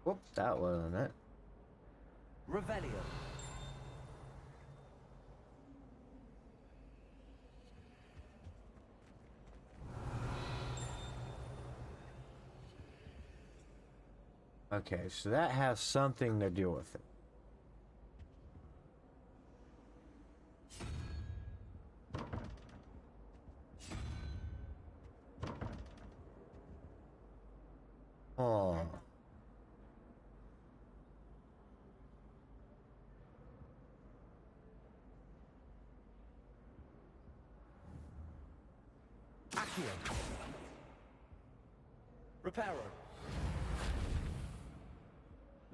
Whoop, that wasn't it. Revelio. Okay, so that has something to do with it. Oh. Accio. Reparo.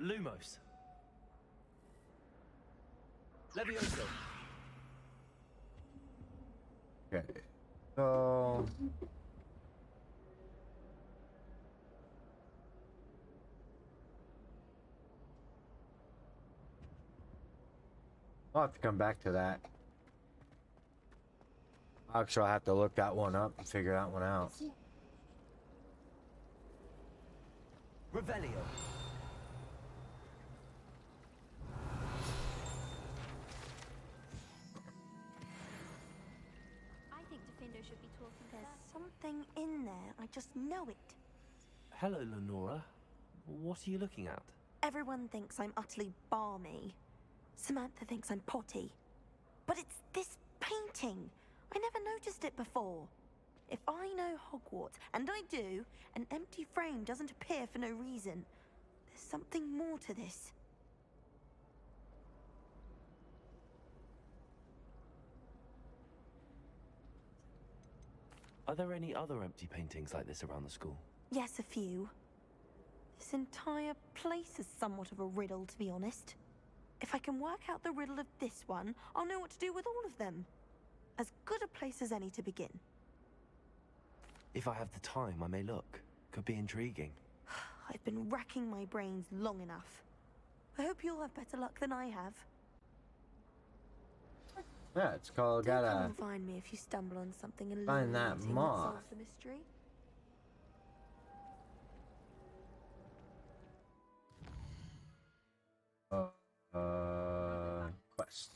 Lumos. Levioso. Okay. So I'll have to come back to that. Actually, I'll have to look that one up and figure that one out. Revelio. I think Defendo should be talking to There's them. something in there. I just know it. Hello, Lenora. What are you looking at? Everyone thinks I'm utterly balmy. Samantha thinks I'm potty. But it's this painting. I never noticed it before. If I know Hogwarts, and I do, an empty frame doesn't appear for no reason. There's something more to this. Are there any other empty paintings like this around the school? Yes, a few. This entire place is somewhat of a riddle, to be honest. If I can work out the riddle of this one, I'll know what to do with all of them. As good a place as any to begin. If I have the time, I may look. Could be intriguing. I've been racking my brains long enough. I hope you'll have better luck than I have. Yeah, it's called Do come gotta and find me if you stumble on something find that illuminating moth. solves the mystery. Quest.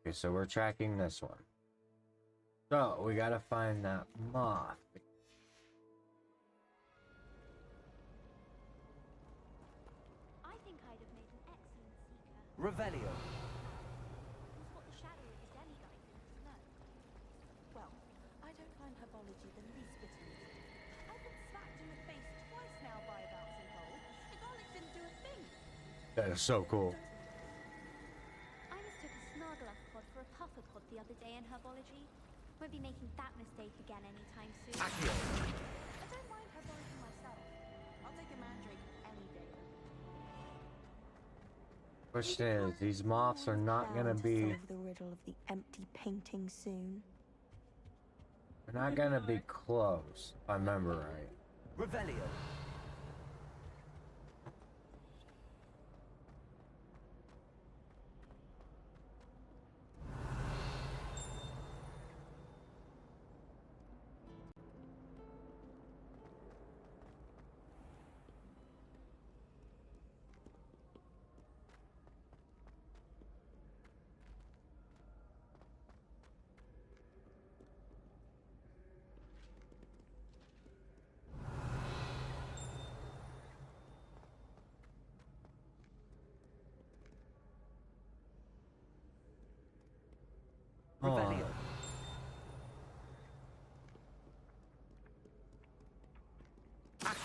Okay, so we're tracking this one. So we gotta find that moth. I think I'd have made an excellent seeker. Revelio. Who's what the shadow of the demigod thinks no. Well, I don't find herbology the least bit amusing. I've been slapped in the face twice now by a bouncing ball, and Garlic didn't do a thing. That is so cool. I mistook a Snargluff pod for a Pufferpod the other day in herbology. Won't be making that mistake again anytime soon. Accio. I don't mind herbology myself. I'll take a mandrake any day. Question is, these moths are not gonna Bound to be. solve the riddle of the empty painting soon. They're not gonna be close, if I remember right. Revelio.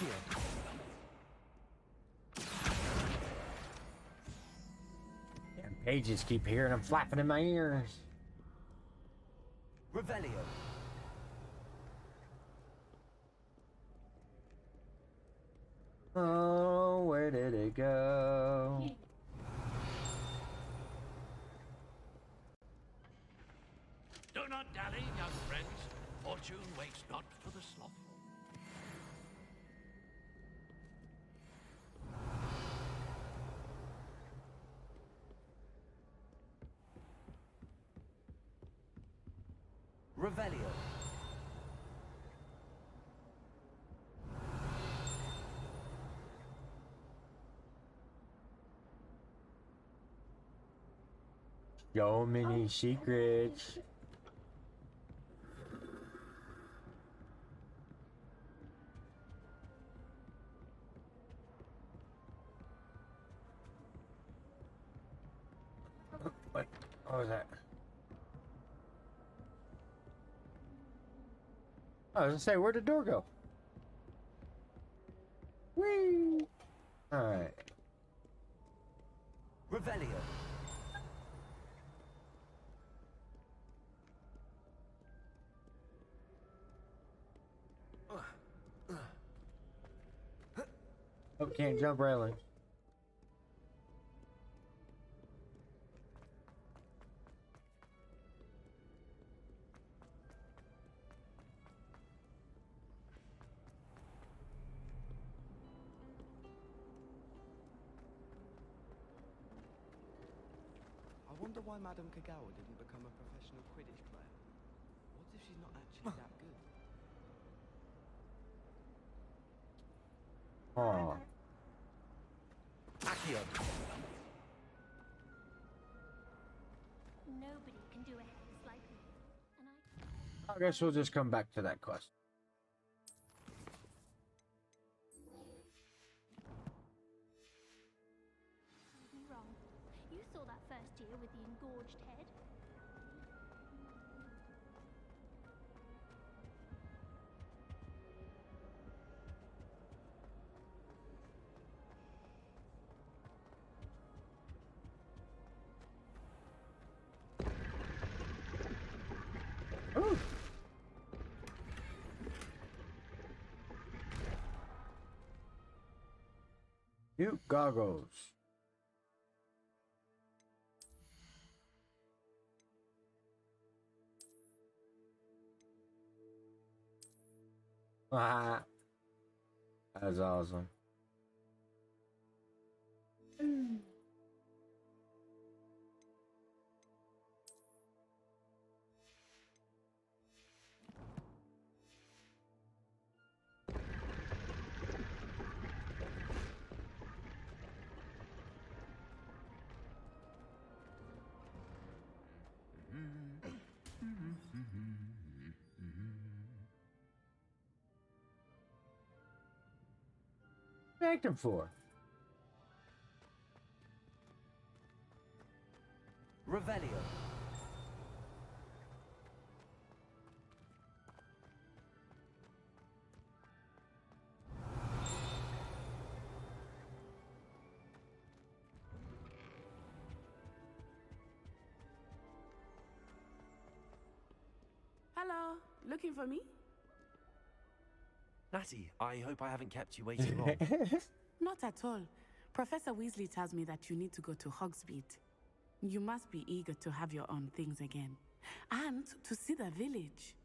Accio. Damn pages keep hearing them flapping in my ears. Revelio. Oh, where did it go? Do not dally, young friends. Fortune waits not for the slothful. Revelio. So many secrets. What was that? I was gonna say, where'd the door go? Whee! Alright. Revelio. Oh, can't jump railing. I wonder why Madame Kagawa didn't become a professional Quidditch player. What if she's not actually that good? Oh. Accio. Nobody can do a hex like me. And I guess we'll just come back to that quest. be wrong. You saw that first year with the engorged head. Ooh. Cute goggles. Ah, that's awesome. Thanked him for. Revelio. Hello, looking for me? Natty, I hope I haven't kept you waiting long. Not at all. Professor Weasley tells me that you need to go to Hogsmeade. You must be eager to have your own things again. And to see the village.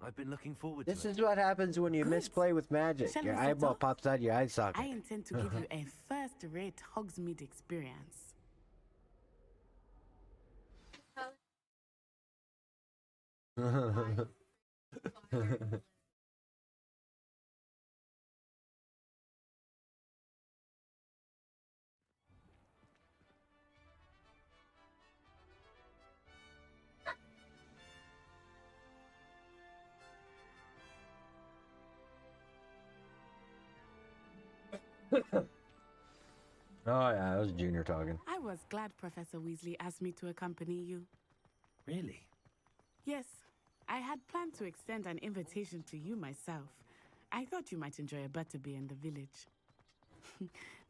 I've been looking forward to it. This is what happens when you misplay with magic. Shall Your we set eyeball off? pops out of your eye socket. I intend to give you a first-rate Hogsmeade experience. Oh yeah, that was Junior talking. I was glad Professor Weasley asked me to accompany you. Really? Yes, I had planned to extend an invitation to you myself, I thought you might enjoy a butterbeer in the village.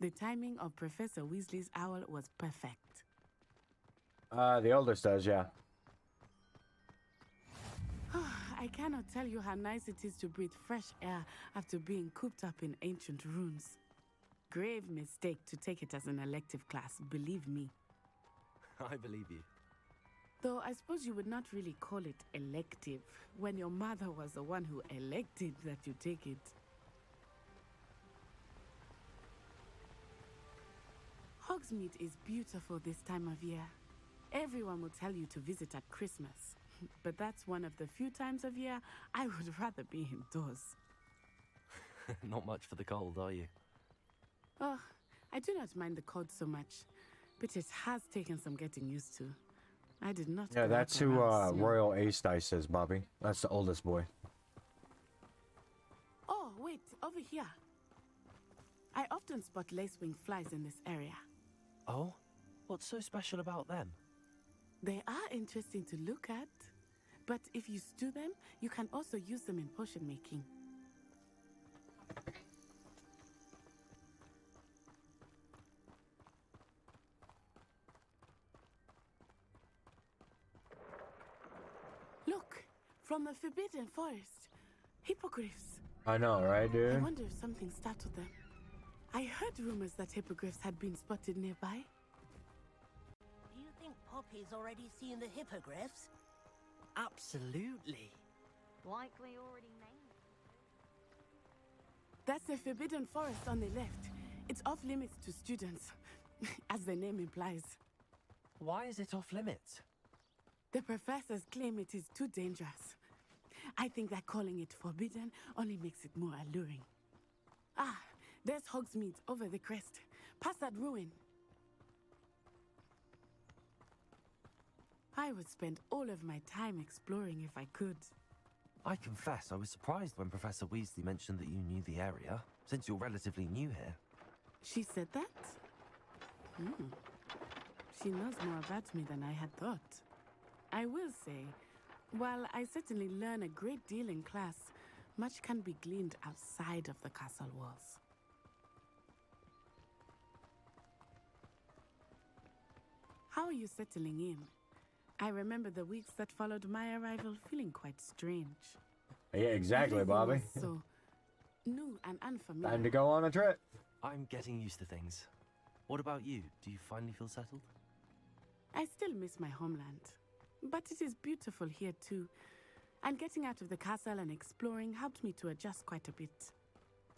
The timing of Professor Weasley's owl was perfect. The oldest does, yeah. I cannot tell you how nice it is to breathe fresh air after being cooped up in ancient ruins. Grave mistake to take it as an elective class, believe me. I believe you. Though I suppose you would not really call it elective when your mother was the one who elected that you take it. Hogsmeade is beautiful this time of year. Everyone will tell you to visit at Christmas, but that's one of the few times of year I would rather be indoors. Not much for the cold, are you? Oh, I do not mind the cold so much, but it has taken some getting used to. I did not. Yeah, that's who Royal Ace Dice is, Bobby. That's the oldest boy. Oh, wait, over here. I often spot lacewing flies in this area. Oh? What's so special about them? They are interesting to look at, but if you stew them, you can also use them in potion making. Look, from the Forbidden Forest, hippogriffs. I know, right, I dude? wonder if something startled them. I heard rumors that hippogriffs had been spotted nearby. Do you think Poppy's already seen the hippogriffs? Absolutely. Like we already named. That's the Forbidden Forest on the left. It's off limits to students, as the name implies. Why is it off limits? The professors claim it is too dangerous. I think that calling it forbidden only makes it more alluring. Ah, there's Hogsmeade over the crest. Past that ruin. I would spend all of my time exploring if I could. I confess I was surprised when Professor Weasley mentioned that you knew the area, since you're relatively new here. She said that? She knows more about me than I had thought. I will say, while I certainly learn a great deal in class, much can be gleaned outside of the castle walls. How are you settling in? I remember the weeks that followed my arrival feeling quite strange. Yeah, exactly, Everything Bobby. was so new and unfamiliar. Time to go on a trip. I'm getting used to things. What about you? Do you finally feel settled? I still miss my homeland, but it is beautiful here too. And getting out of the castle and exploring helped me to adjust quite a bit.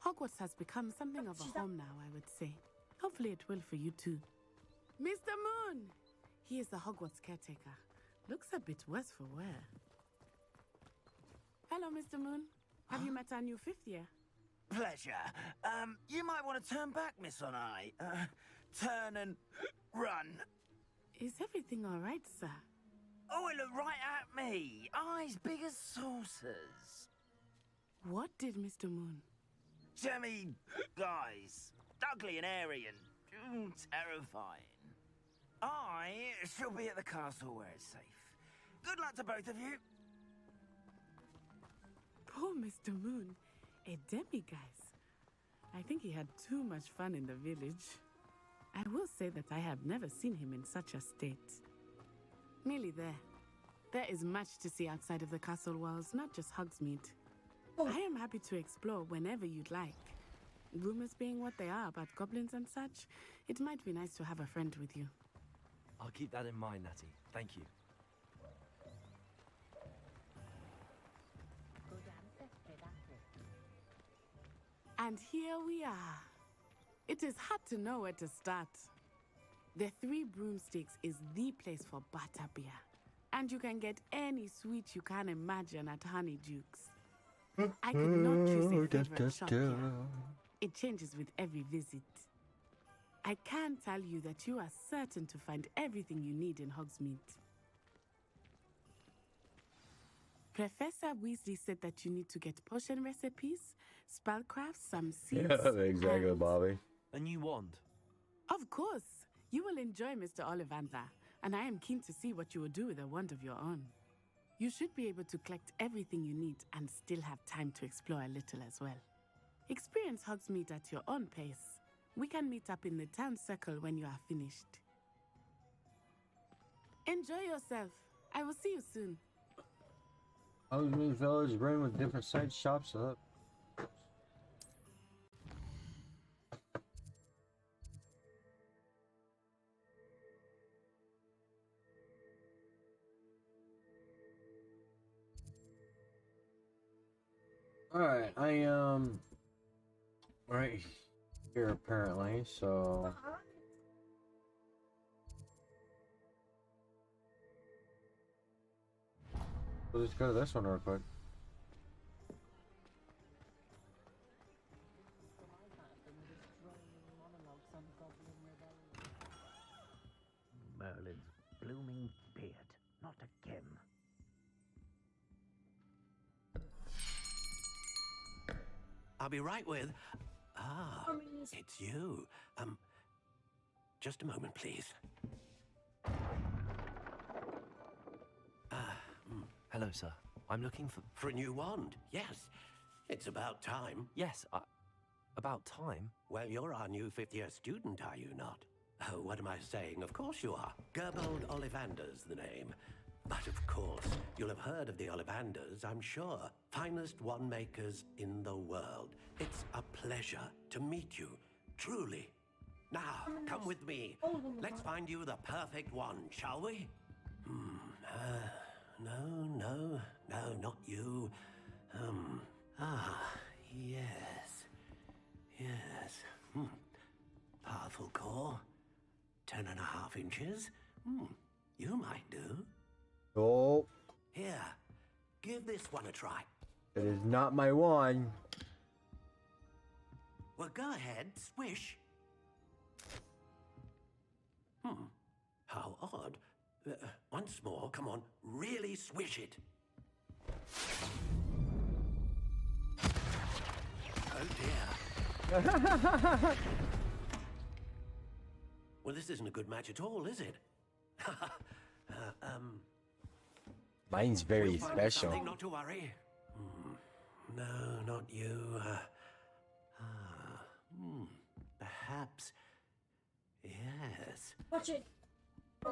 Hogwarts has become something of a home now, I would say. Hopefully it will for you too. Mr. Moon! He is the Hogwarts caretaker. Looks a bit worse for wear. Hello, Mr. Moon. Have you met our new fifth year? Pleasure. You might want to turn back, Miss On-Eye. Turn and run. Is everything all right, sir? Oh, it looked right at me. Eyes big as saucers. What did Mr. Moon? Jemmy guys. Ugly and airy and terrifying. I shall be at the castle where it's safe. Good luck to both of you. Poor Mr. Moon. A demiguise. I think he had too much fun in the village. I will say that I have never seen him in such a state. Nearly there. There is much to see outside of the castle walls, not just Hogsmeade. I am happy to explore whenever you'd like. Rumors being what they are about goblins and such, it might be nice to have a friend with you. I'll keep that in mind, Natty. Thank you. And here we are. It is hard to know where to start. The Three Broomsticks is the place for butterbeer. And you can get any sweet you can imagine at Honeydukes. I could not choose a favorite shop here. It changes with every visit. I can tell you that you are certain to find everything you need in Hogsmeade. Professor Weasley said that you need to get potion recipes, spellcrafts, some seeds. Yeah, exactly, and... Bobby. A new wand? Of course. You will enjoy Mr. Ollivander, and I am keen to see what you will do with a wand of your own. You should be able to collect everything you need and still have time to explore a little as well. Experience Hogsmeade at your own pace. We can meet up in the town circle when you are finished. Enjoy yourself. I will see you soon. Hogsmeade Village ring with different sites, shops up. Alright, I am right here apparently, so we'll just go to this one real quick. Merlin's blooming beard, not again. I'll be right with... Ah, it's you. Just a moment, please. Hello, sir. I'm looking for... For a new wand, yes. It's about time. Yes, about time? Well, you're our new fifth-year student, are you not? Oh, what am I saying? Of course you are. Gerbold Ollivander's the name. But of course, you'll have heard of the Ollivanders, I'm sure. Finest wand makers in the world. It's a pleasure to meet you, truly. Now, come with me. Let's find you the perfect wand, shall we? No, not you. Yes. Powerful core. 10.5 inches. You might do. Oh. Here, give this one a try. It is not my wand. Well, go ahead, swish. How odd. Once more, come on, really swish it. Oh dear. Well, this isn't a good match at all, is it? Mine's very we'll find special. Something not to worry. No, not you. Perhaps. Yes. Watch it. A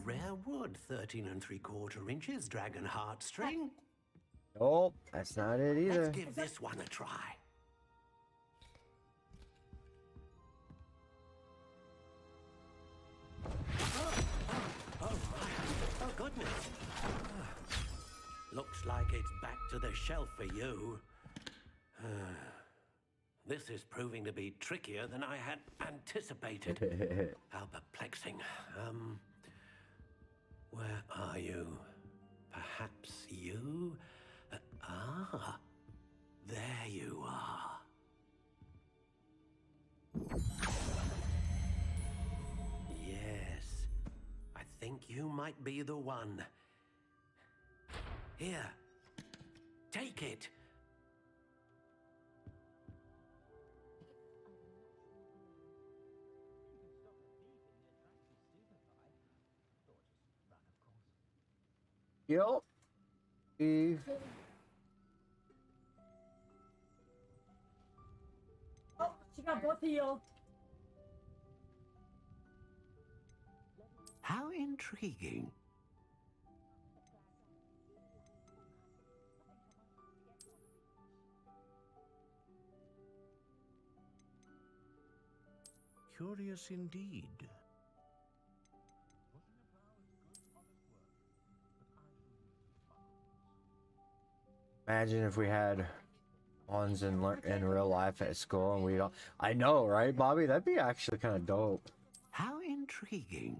rare wood, 13 3/4 inches, dragon heartstring. Nope, that's not it either. Let's give this one a try. Oh goodness. Looks like it's back to the shelf for you. This is proving to be trickier than I had anticipated. How perplexing. Where are you? Perhaps you? There you are. Yes, I think you might be the one. Here, take it. Yep. Eve. Oh, she got both of you. How intriguing. Curious indeed. Imagine if we had ones in real life at school and we don't. I know, right, Bobby? That'd be actually kind of dope. How intriguing.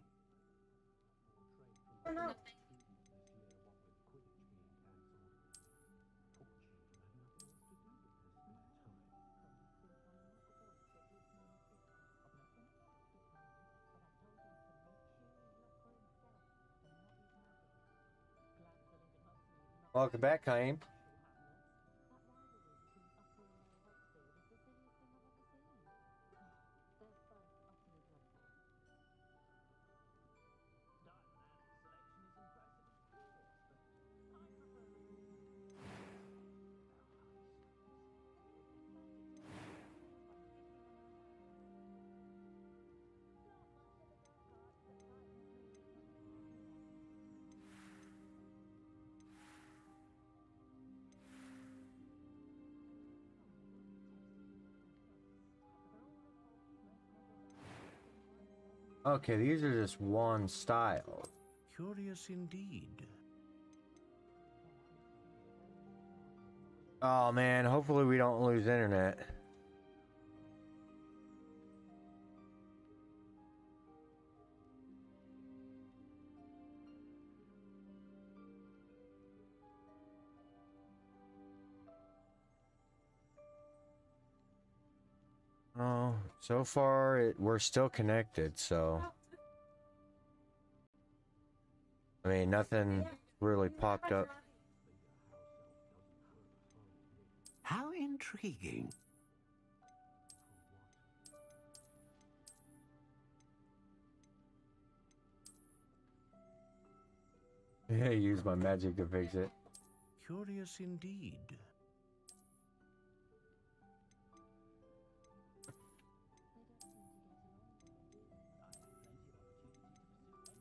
Welcome back, Kaim. Okay, these are just one style. Curious indeed. Oh man, hopefully we don't lose internet. Oh, so far we're still connected, so I mean nothing really popped up. How intriguing. Yeah, use my magic to fix it. Curious indeed.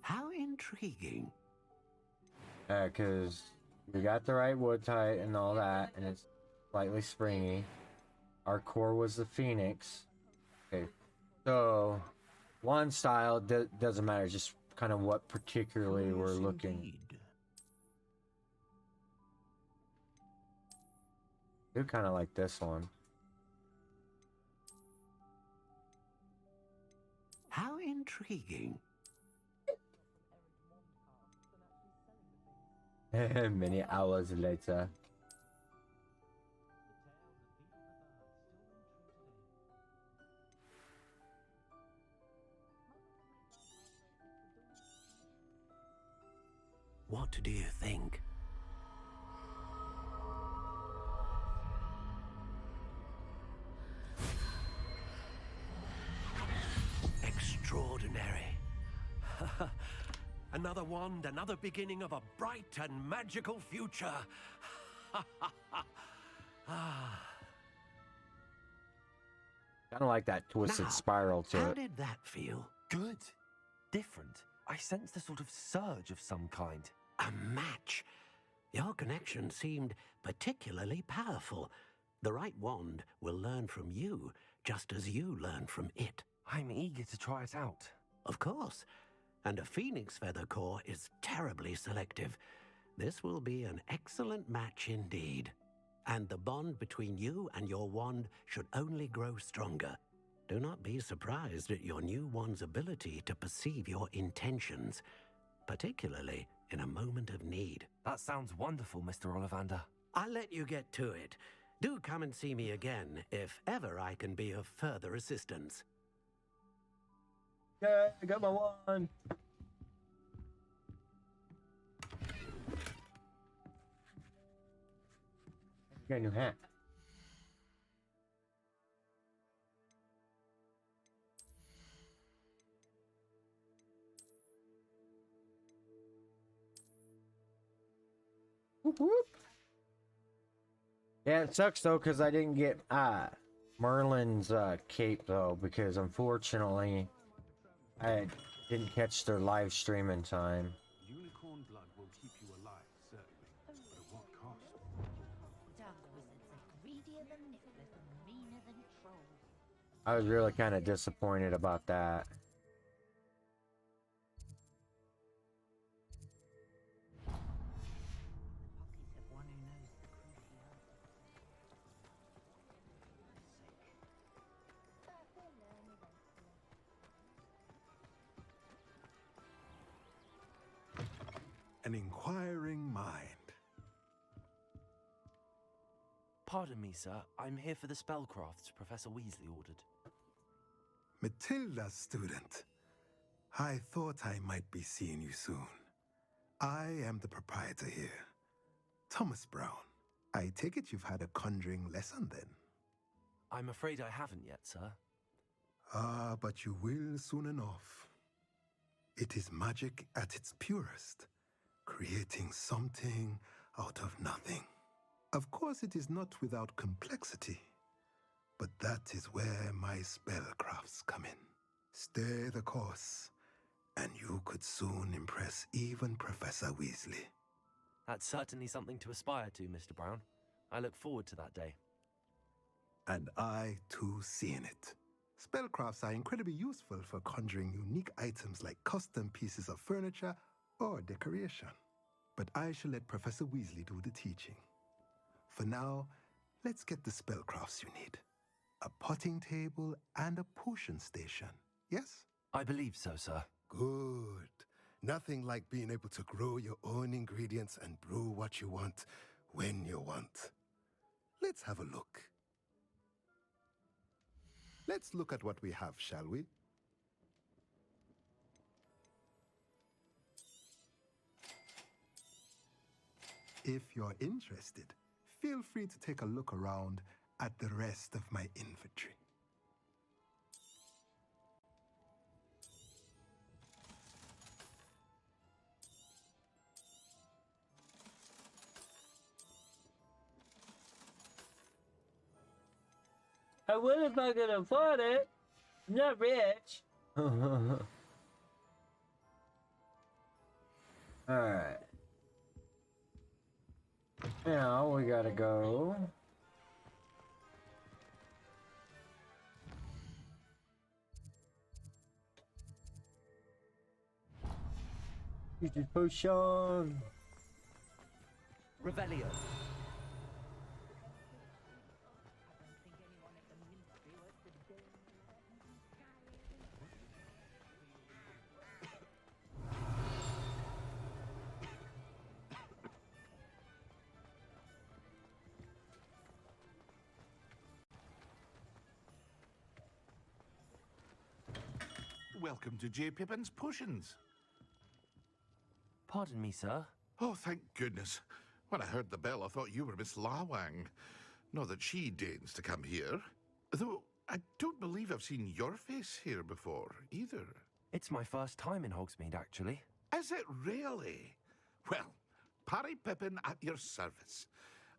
How intriguing. Because we got the right wood type and all that, and it's slightly springy. Our core was the phoenix. Okay, so one style doesn't matter, just kind of what particularly we're looking. I do kind of like this one. How intriguing. Many hours later. What do you think? Extraordinary. Another wand, another beginning of a bright and magical future. Kind of like that twisted Now, spiral to how it. did that feel? Good. Different. I sensed a sort of surge of some kind. A match. Your connection seemed particularly powerful. The right wand will learn from you, just as you learn from it. I'm eager to try it out. Of course. And a phoenix feather core is terribly selective. This will be an excellent match indeed. And the bond between you and your wand should only grow stronger. Do not be surprised at your new wand's ability to perceive your intentions, particularly in a moment of need. That sounds wonderful, Mr. Ollivander. I'll let you get to it. Do come and see me again if ever I can be of further assistance. Yeah, I got my wand. Got a new hat. Whoop, whoop. Yeah, it sucks though because I didn't get Merlin's cape though, because unfortunately I didn't catch their live stream in time. Unicorn blood will keep you alive, certainly. But at what cost? Dark wizards are greedier than nifflers and meaner than trolls. I was really kind of disappointed about that. An inquiring mind. Pardon me, sir. I'm here for the spellcrafts Professor Weasley ordered. Matilda, student. I thought I might be seeing you soon. I am the proprietor here, Thomas Brown. I take it you've had a conjuring lesson then? I'm afraid I haven't yet, sir. Ah, but you will soon enough. It is magic at its purest, creating something out of nothing. Of course, it is not without complexity, but that is where my spellcrafts come in. Stay the course, and you could soon impress even Professor Weasley. That's certainly something to aspire to, Mr. Brown. I look forward to that day. And I, too, seeing it. Spellcrafts are incredibly useful for conjuring unique items like custom pieces of furniture or decoration. But I shall let Professor Weasley do the teaching. For now, let's get the spellcrafts you need. A potting table and a potion station, yes? I believe so, sir. Good. Nothing like being able to grow your own ingredients and brew what you want when you want. Let's have a look. Let's look at what we have, shall we? If you're interested, feel free to take a look around at the rest of my inventory. I would if I could afford it. I'm not rich. Alright. Now we gotta go. Use this potion. Revelio. Welcome to J. Pippin's Potions. Pardon me, sir. Oh, thank goodness. When I heard the bell, I thought you were Miss Lawang. Not that she deigns to come here. Though, I don't believe I've seen your face here before, either. It's my first time in Hogsmeade, actually. Is it really? Well, Parry Pippin at your service.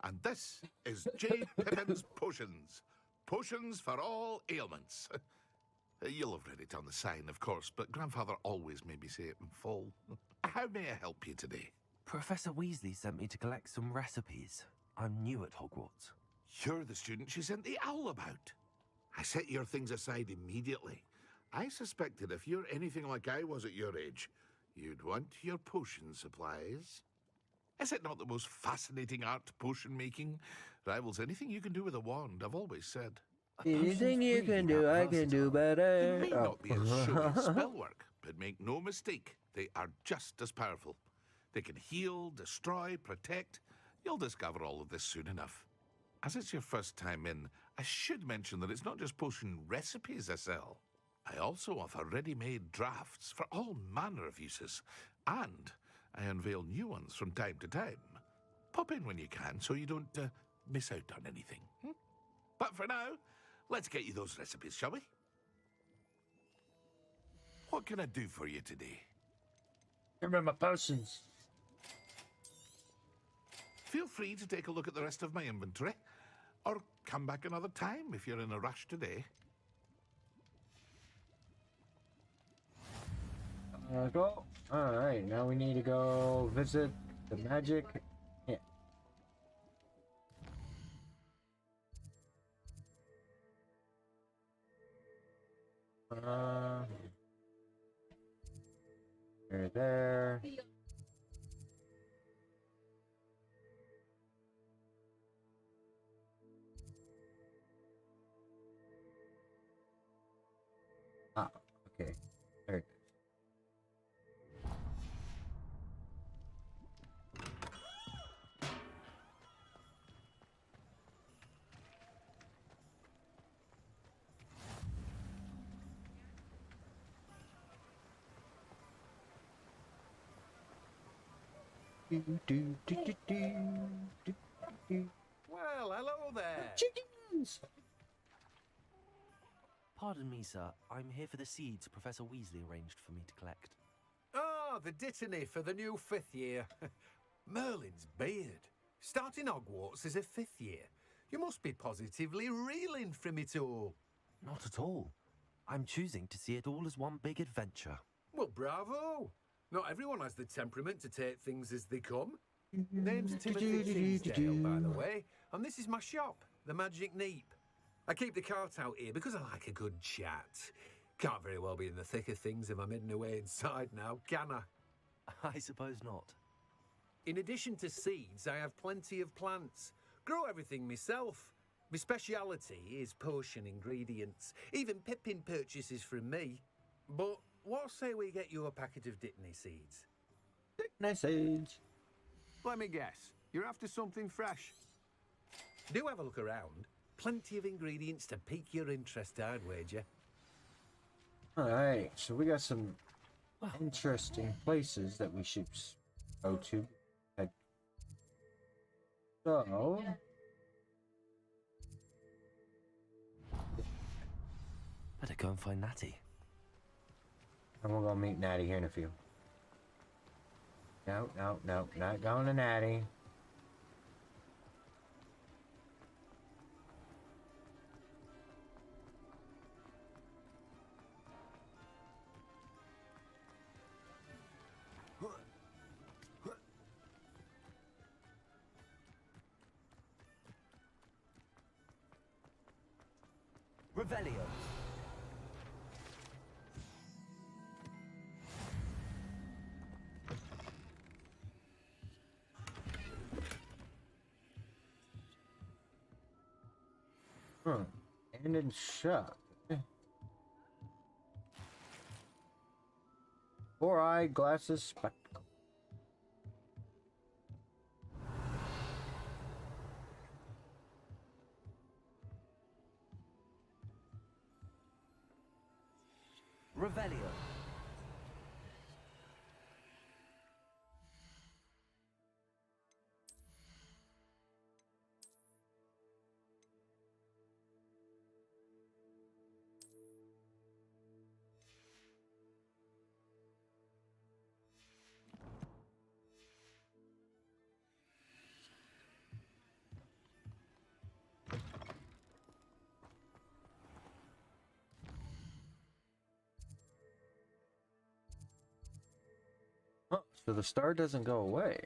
And this is J. Pippin's Potions. Potions for all ailments. You'll have read it on the sign, of course, but Grandfather always made me say it in full. How may I help you today? Professor Weasley sent me to collect some recipes. I'm new at Hogwarts. You're the student she sent the owl about. I set your things aside immediately. I suspected if you're anything like I was at your age, you'd want your potion supplies. Is it not the most fascinating art, potion making? Rivals anything you can do with a wand, I've always said. Anything you can do, I can do better. They may not be as showy as spellwork, but make no mistake, they are just as powerful. They can heal, destroy, protect. You'll discover all of this soon enough. As it's your first time in, I should mention that it's not just potion recipes I sell. I also offer ready-made drafts for all manner of uses, and I unveil new ones from time to time. Pop in when you can so you don't miss out on anything. But for now, let's get you those recipes, shall we? What can I do for you today? Remember potions. Feel free to take a look at the rest of my inventory, or come back another time if you're in a rush today. Go. Alright, now we need to go visit the magic. Yeah. There. Ah, okay. There it is. Well, hello there. Chickens! Pardon me, sir. I'm here for the seeds Professor Weasley arranged for me to collect. Ah, the dittany for the new 5th year. Merlin's beard. Starting Hogwarts as a 5th year. You must be positively reeling from it all. Not at all. I'm choosing to see it all as one big adventure. Well, bravo. Not everyone has the temperament to take things as they come. Name's Timothy Tinsdale, by the way, and this is my shop, the Magic Neep. I keep the cart out here because I like a good chat. Can't very well be in the thick of things if I'm hidden away inside now, can I? I suppose not. In addition to seeds, I have plenty of plants. Grow everything myself. My speciality is potion ingredients. Even Pippin purchases from me. But what say we get you a packet of Dittany seeds? Dittany seeds. Let me guess. You're after something fresh. Do have a look around. Plenty of ingredients to pique your interest, I'd wager. Alright, so we got some interesting places that we should go to. So... Better go and find Natty. And we're gonna meet Natty here in a few. No, not going to Natty. Revelio. And in shop. 4-eye glasses spectacle. Revelio. Oh, so the star doesn't go away.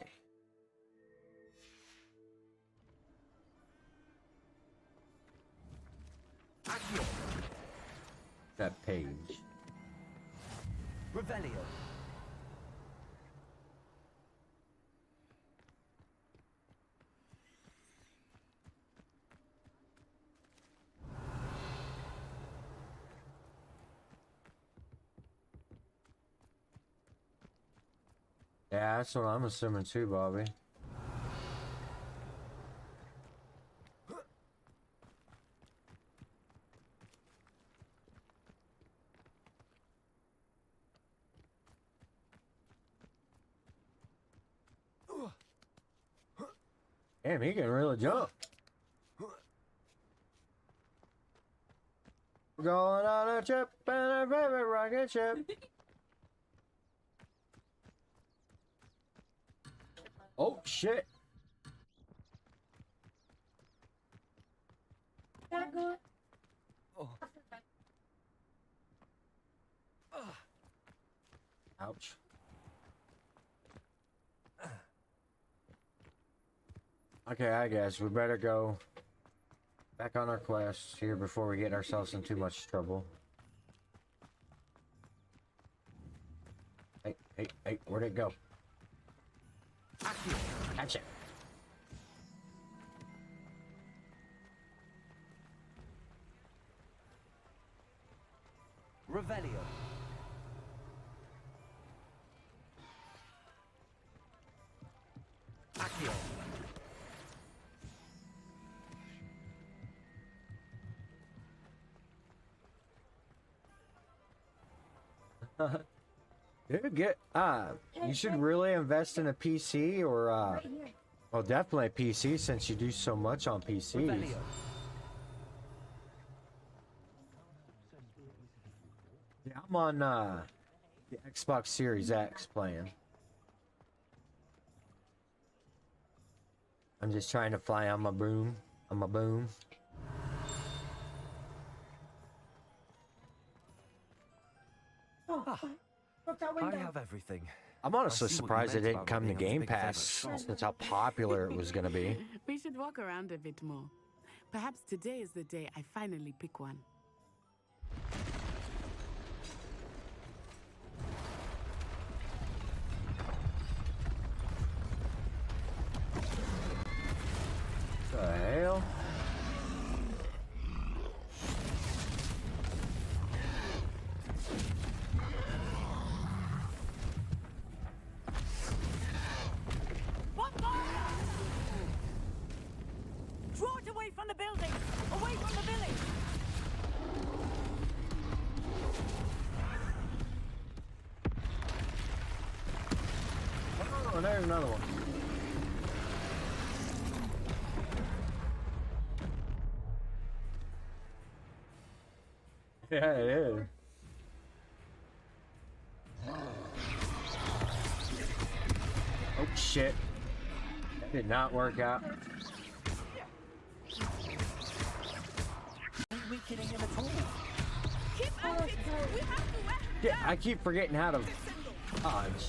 That page. Revelio. Yeah, that's what I'm assuming too, Bobby. Damn, he can really jump. We're going on a trip and a favorite rocket ship. Oh, shit. Oh. Ouch. Okay, I guess we better go back on our quest here before we get ourselves in too much trouble. Hey, where'd it go? Catch it. Revelio. Accio. Dude, you should really invest in a PC or well, definitely a PC since you do so much on PCs. Yeah, I'm on the Xbox Series X playing. I'm just trying to fly on my boom. I have everything. I'm honestly surprised it didn't come to Game Pass since how popular it was going to be. We should walk around a bit more. Perhaps today is the day I finally pick one. The hell? Draw it away from the building! Away from the village! Oh, there's another one. Yeah, it is. Oh, shit. That did not work out. Ain't weakening him at all. Keep at it! We have to whack Yeah, I keep forgetting how to dodge.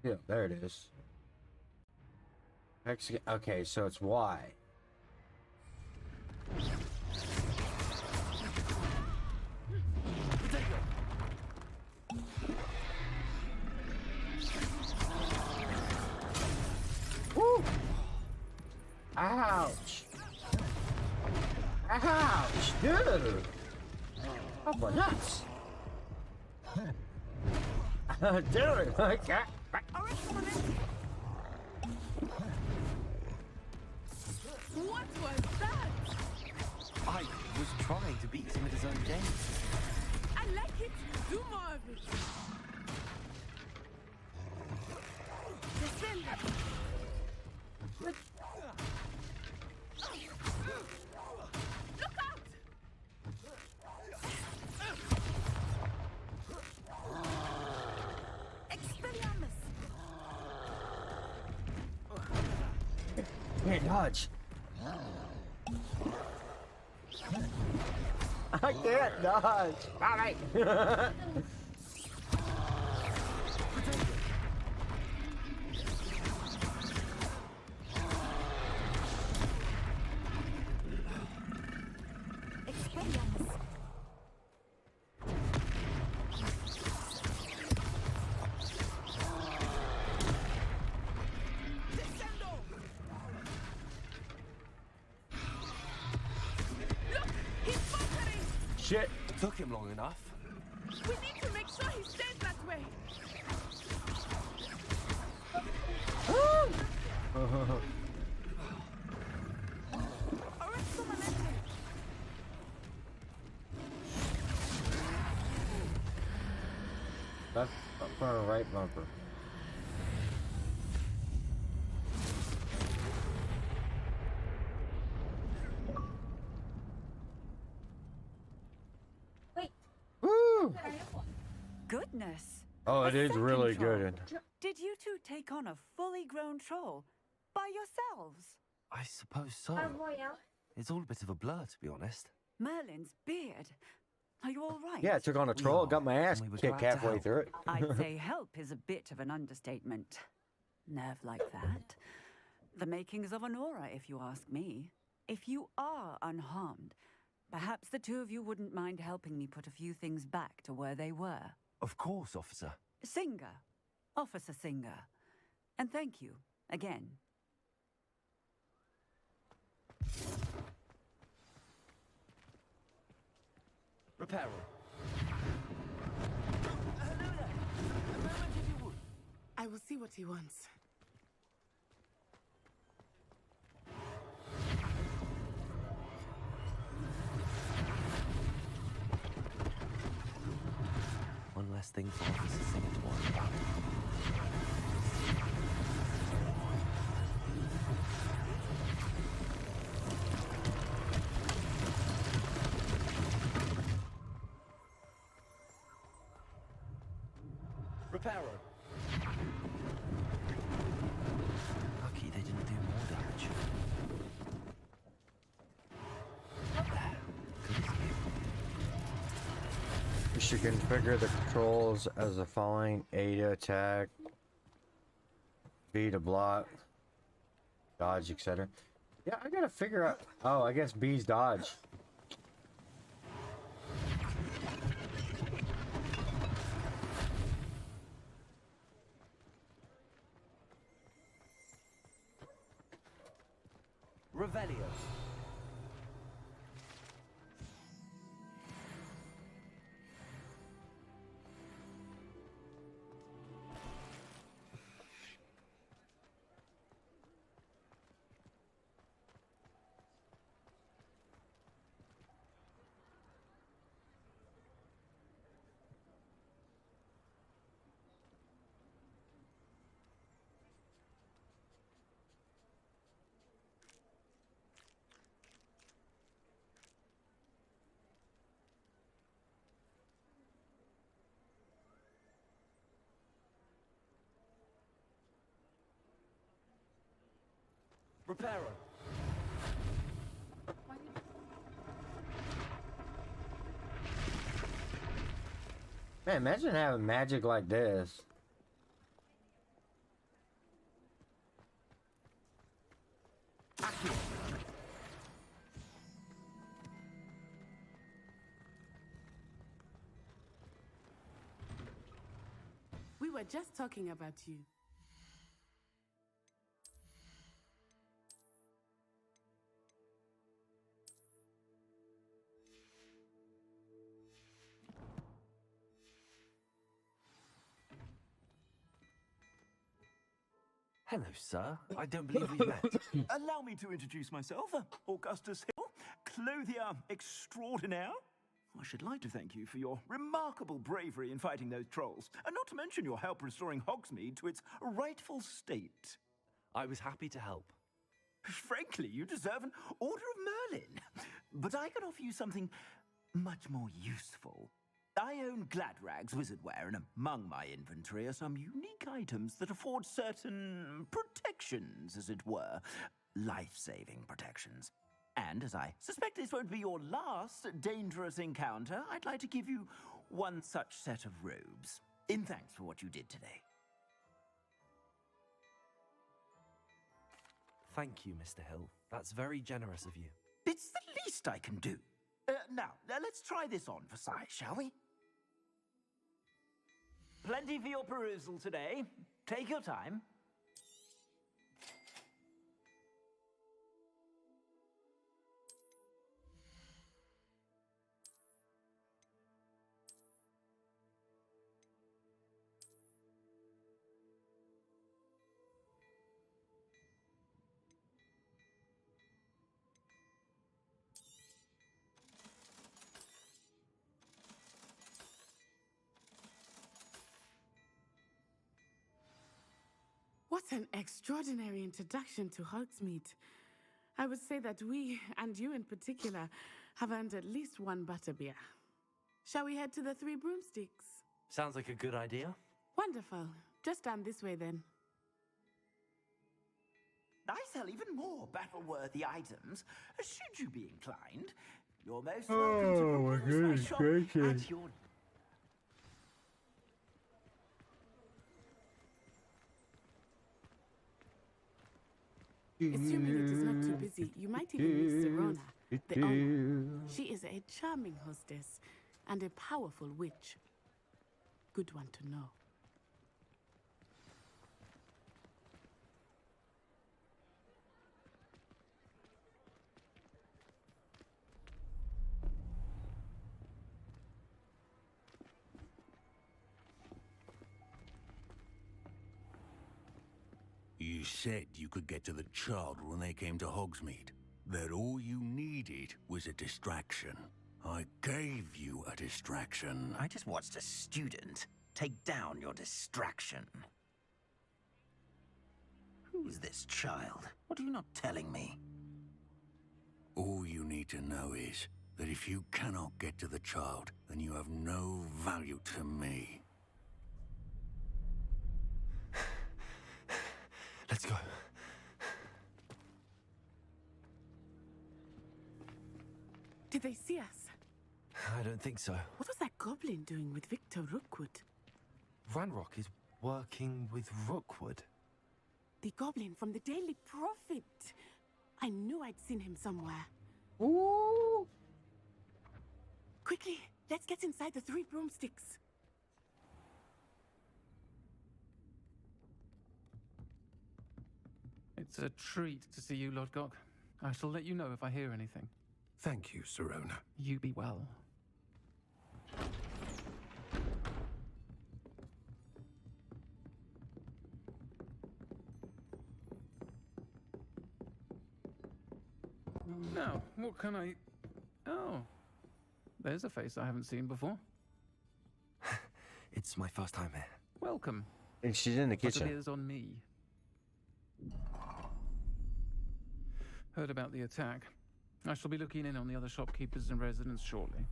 Yeah, there it is. Okay, so it's Y. Woo! Ouch! Ouch! Dude! Oh my nuts! Dude! Okay. What was that? I was trying to beat him at his own game. I like it. Do more of it. Descend. Look out! Expelliarmus! Can't dodge. I can't dodge. All right. Expelliarmus! Shit. Took him long enough. We need to make sure he stays that way. That's for a right bumper. Woo! Goodness! Oh, it A is second really troll. good. Did you two take on a fully grown troll by yourselves? I suppose so. Royale. It's all a bit of a blur, to be honest. Merlin's beard. Are you all right? Yeah, I took on a troll, got my ass we were kicked glad to halfway help. through it. I'd say help is a bit of an understatement. Nerve like that. The makings of an aura, if you ask me. If you are unharmed, perhaps the two of you wouldn't mind helping me put a few things back to where they were. Of course, officer. Singer. Officer Singer. And thank you, again. Reparo. I will see what he wants. One less thing for Officer Singer to worry about. Reparo. Lucky they didn't do more damage. You should configure the controls as the following: A to attack, B to block, dodge, etc. Yeah, I gotta figure out. Oh, I guess B's dodge. Revelio. Reparo. Man, imagine having magic like this. We were just talking about you. Hello, sir. I don't believe we've met. Allow me to introduce myself, Augustus Hill, clothier extraordinaire. I should like to thank you for your remarkable bravery in fighting those trolls, and not to mention your help restoring Hogsmeade to its rightful state. I was happy to help. Frankly, you deserve an Order of Merlin. But I can offer you something much more useful. I own Gladrag's wizardware, and among my inventory are some unique items that afford certain protections, as it were. Life-saving protections. And as I suspect this won't be your last dangerous encounter, I'd like to give you one such set of robes, in thanks for what you did today. Thank you, Mr. Hill. That's very generous of you. It's the least I can do. Now, let's try this on for size, shall we? Plenty for your perusal today. Take your time. What an extraordinary introduction to Hogsmeade. I would say that we, and you in particular, have earned at least one butterbeer. Shall we head to the Three Broomsticks? Sounds like a good idea. Wonderful. Just down this way then. I sell even more battle-worthy items, should you be inclined. You're most welcome to peruse my shop at your... Assuming it is not too busy, you might even meet Serona, the owner. She is a charming hostess and a powerful witch. Good one to know. You said you could get to the child when they came to Hogsmeade. That all you needed was a distraction. I gave you a distraction. I just watched a student take down your distraction. Who's this child? What are you not telling me? All you need to know is that if you cannot get to the child, then you have no value to me. Let's go. Did they see us? I don't think so. What was that goblin doing with Victor Rookwood? Ranrock is working with Rookwood. The goblin from the Daily Prophet. I knew I'd seen him somewhere. Ooh! Quickly, let's get inside the 3 broomsticks. It's a treat to see you, Lodgok. I shall let you know if I hear anything. Thank you, Sirona. You be well. Now, what can I... Oh. There's a face I haven't seen before. It's my first time here. Welcome. And she's in the kitchen. Butterbeer's on me. Heard about the attack. I shall be looking in on the other shopkeepers and residents shortly.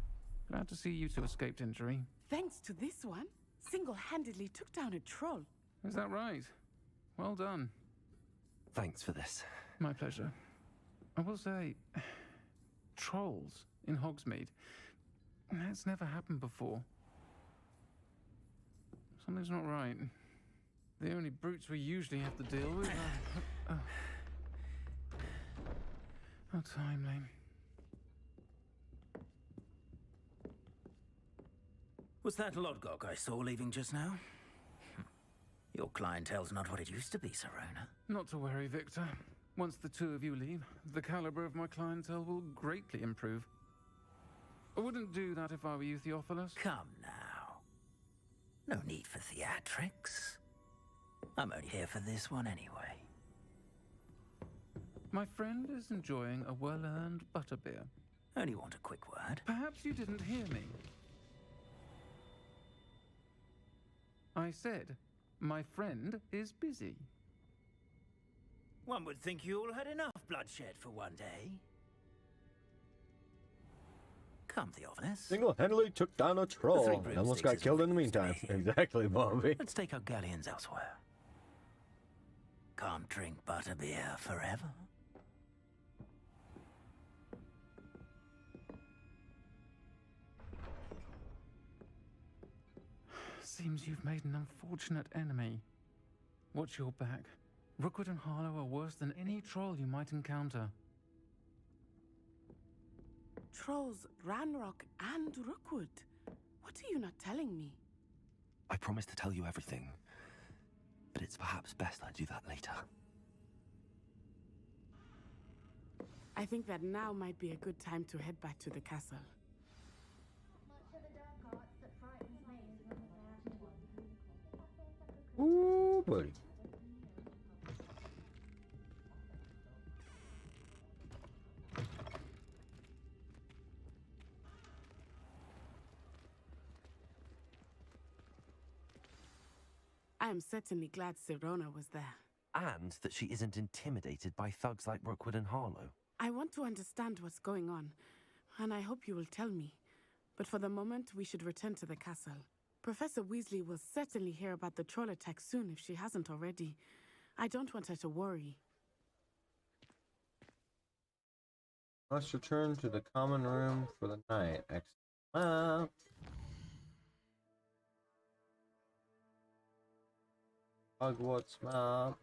Glad to see you two escaped injury. Thanks to this one, single-handedly took down a troll. Is that right? Well done. Thanks for this. My pleasure. I will say, trolls in Hogsmeade. That's never happened before. Something's not right. The only brutes we usually have to deal with are... How timely. Was that Lodgok I saw leaving just now? Your clientele's not what it used to be, Sirona. Not to worry, Victor. Once the two of you leave, the caliber of my clientele will greatly improve. I wouldn't do that if I were you, Theophilus. Come now. No need for theatrics. I'm only here for this one anyway. My friend is enjoying a well-earned butterbeer. Only want a quick word. Perhaps you didn't hear me. I said, my friend is busy. One would think you all had enough bloodshed for one day. Come, Theophilus. Single-handedly took down a troll and almost got killed in the meantime. Exactly, Bobby. Let's take our galleons elsewhere. Can't drink butterbeer forever. Seems you've made an unfortunate enemy. Watch your back. Rookwood and Harlow are worse than any troll you might encounter. Trolls, Ranrock, and Rookwood. What are you not telling me? I promise to tell you everything, but it's perhaps best I do that later. I think that now might be a good time to head back to the castle. Ooh, buddy. I am certainly glad Sirona was there. And that she isn't intimidated by thugs like Rookwood and Harlow. I want to understand what's going on, and I hope you will tell me. But for the moment, we should return to the castle. Professor Weasley will certainly hear about the troll attack soon if she hasn't already. I don't want her to worry. Must return to the common room for the night. Excellent. Hogwarts map.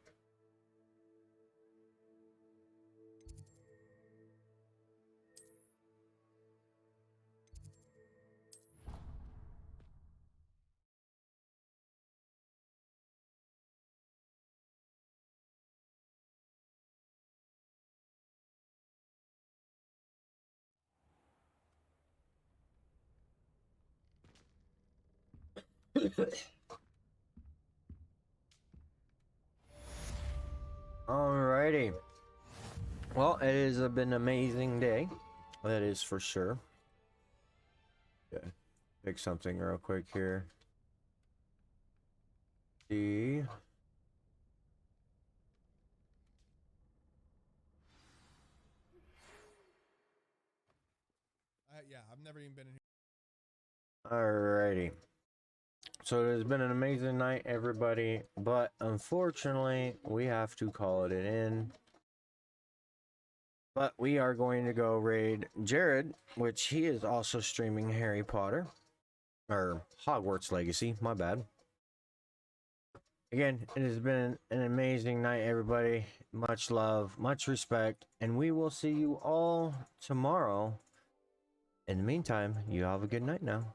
Alrighty. Well, it has been an amazing day. That is for sure. Okay. Pick something real quick here. See. Yeah, I've never even been in here. Alrighty. So it has been an amazing night, everybody. But unfortunately, we have to call it an end. But we are going to go raid Jared, which he is also streaming Harry Potter. Or Hogwarts Legacy, my bad. Again, it has been an amazing night, everybody. Much love, much respect, and we will see you all tomorrow. In the meantime, you have a good night now.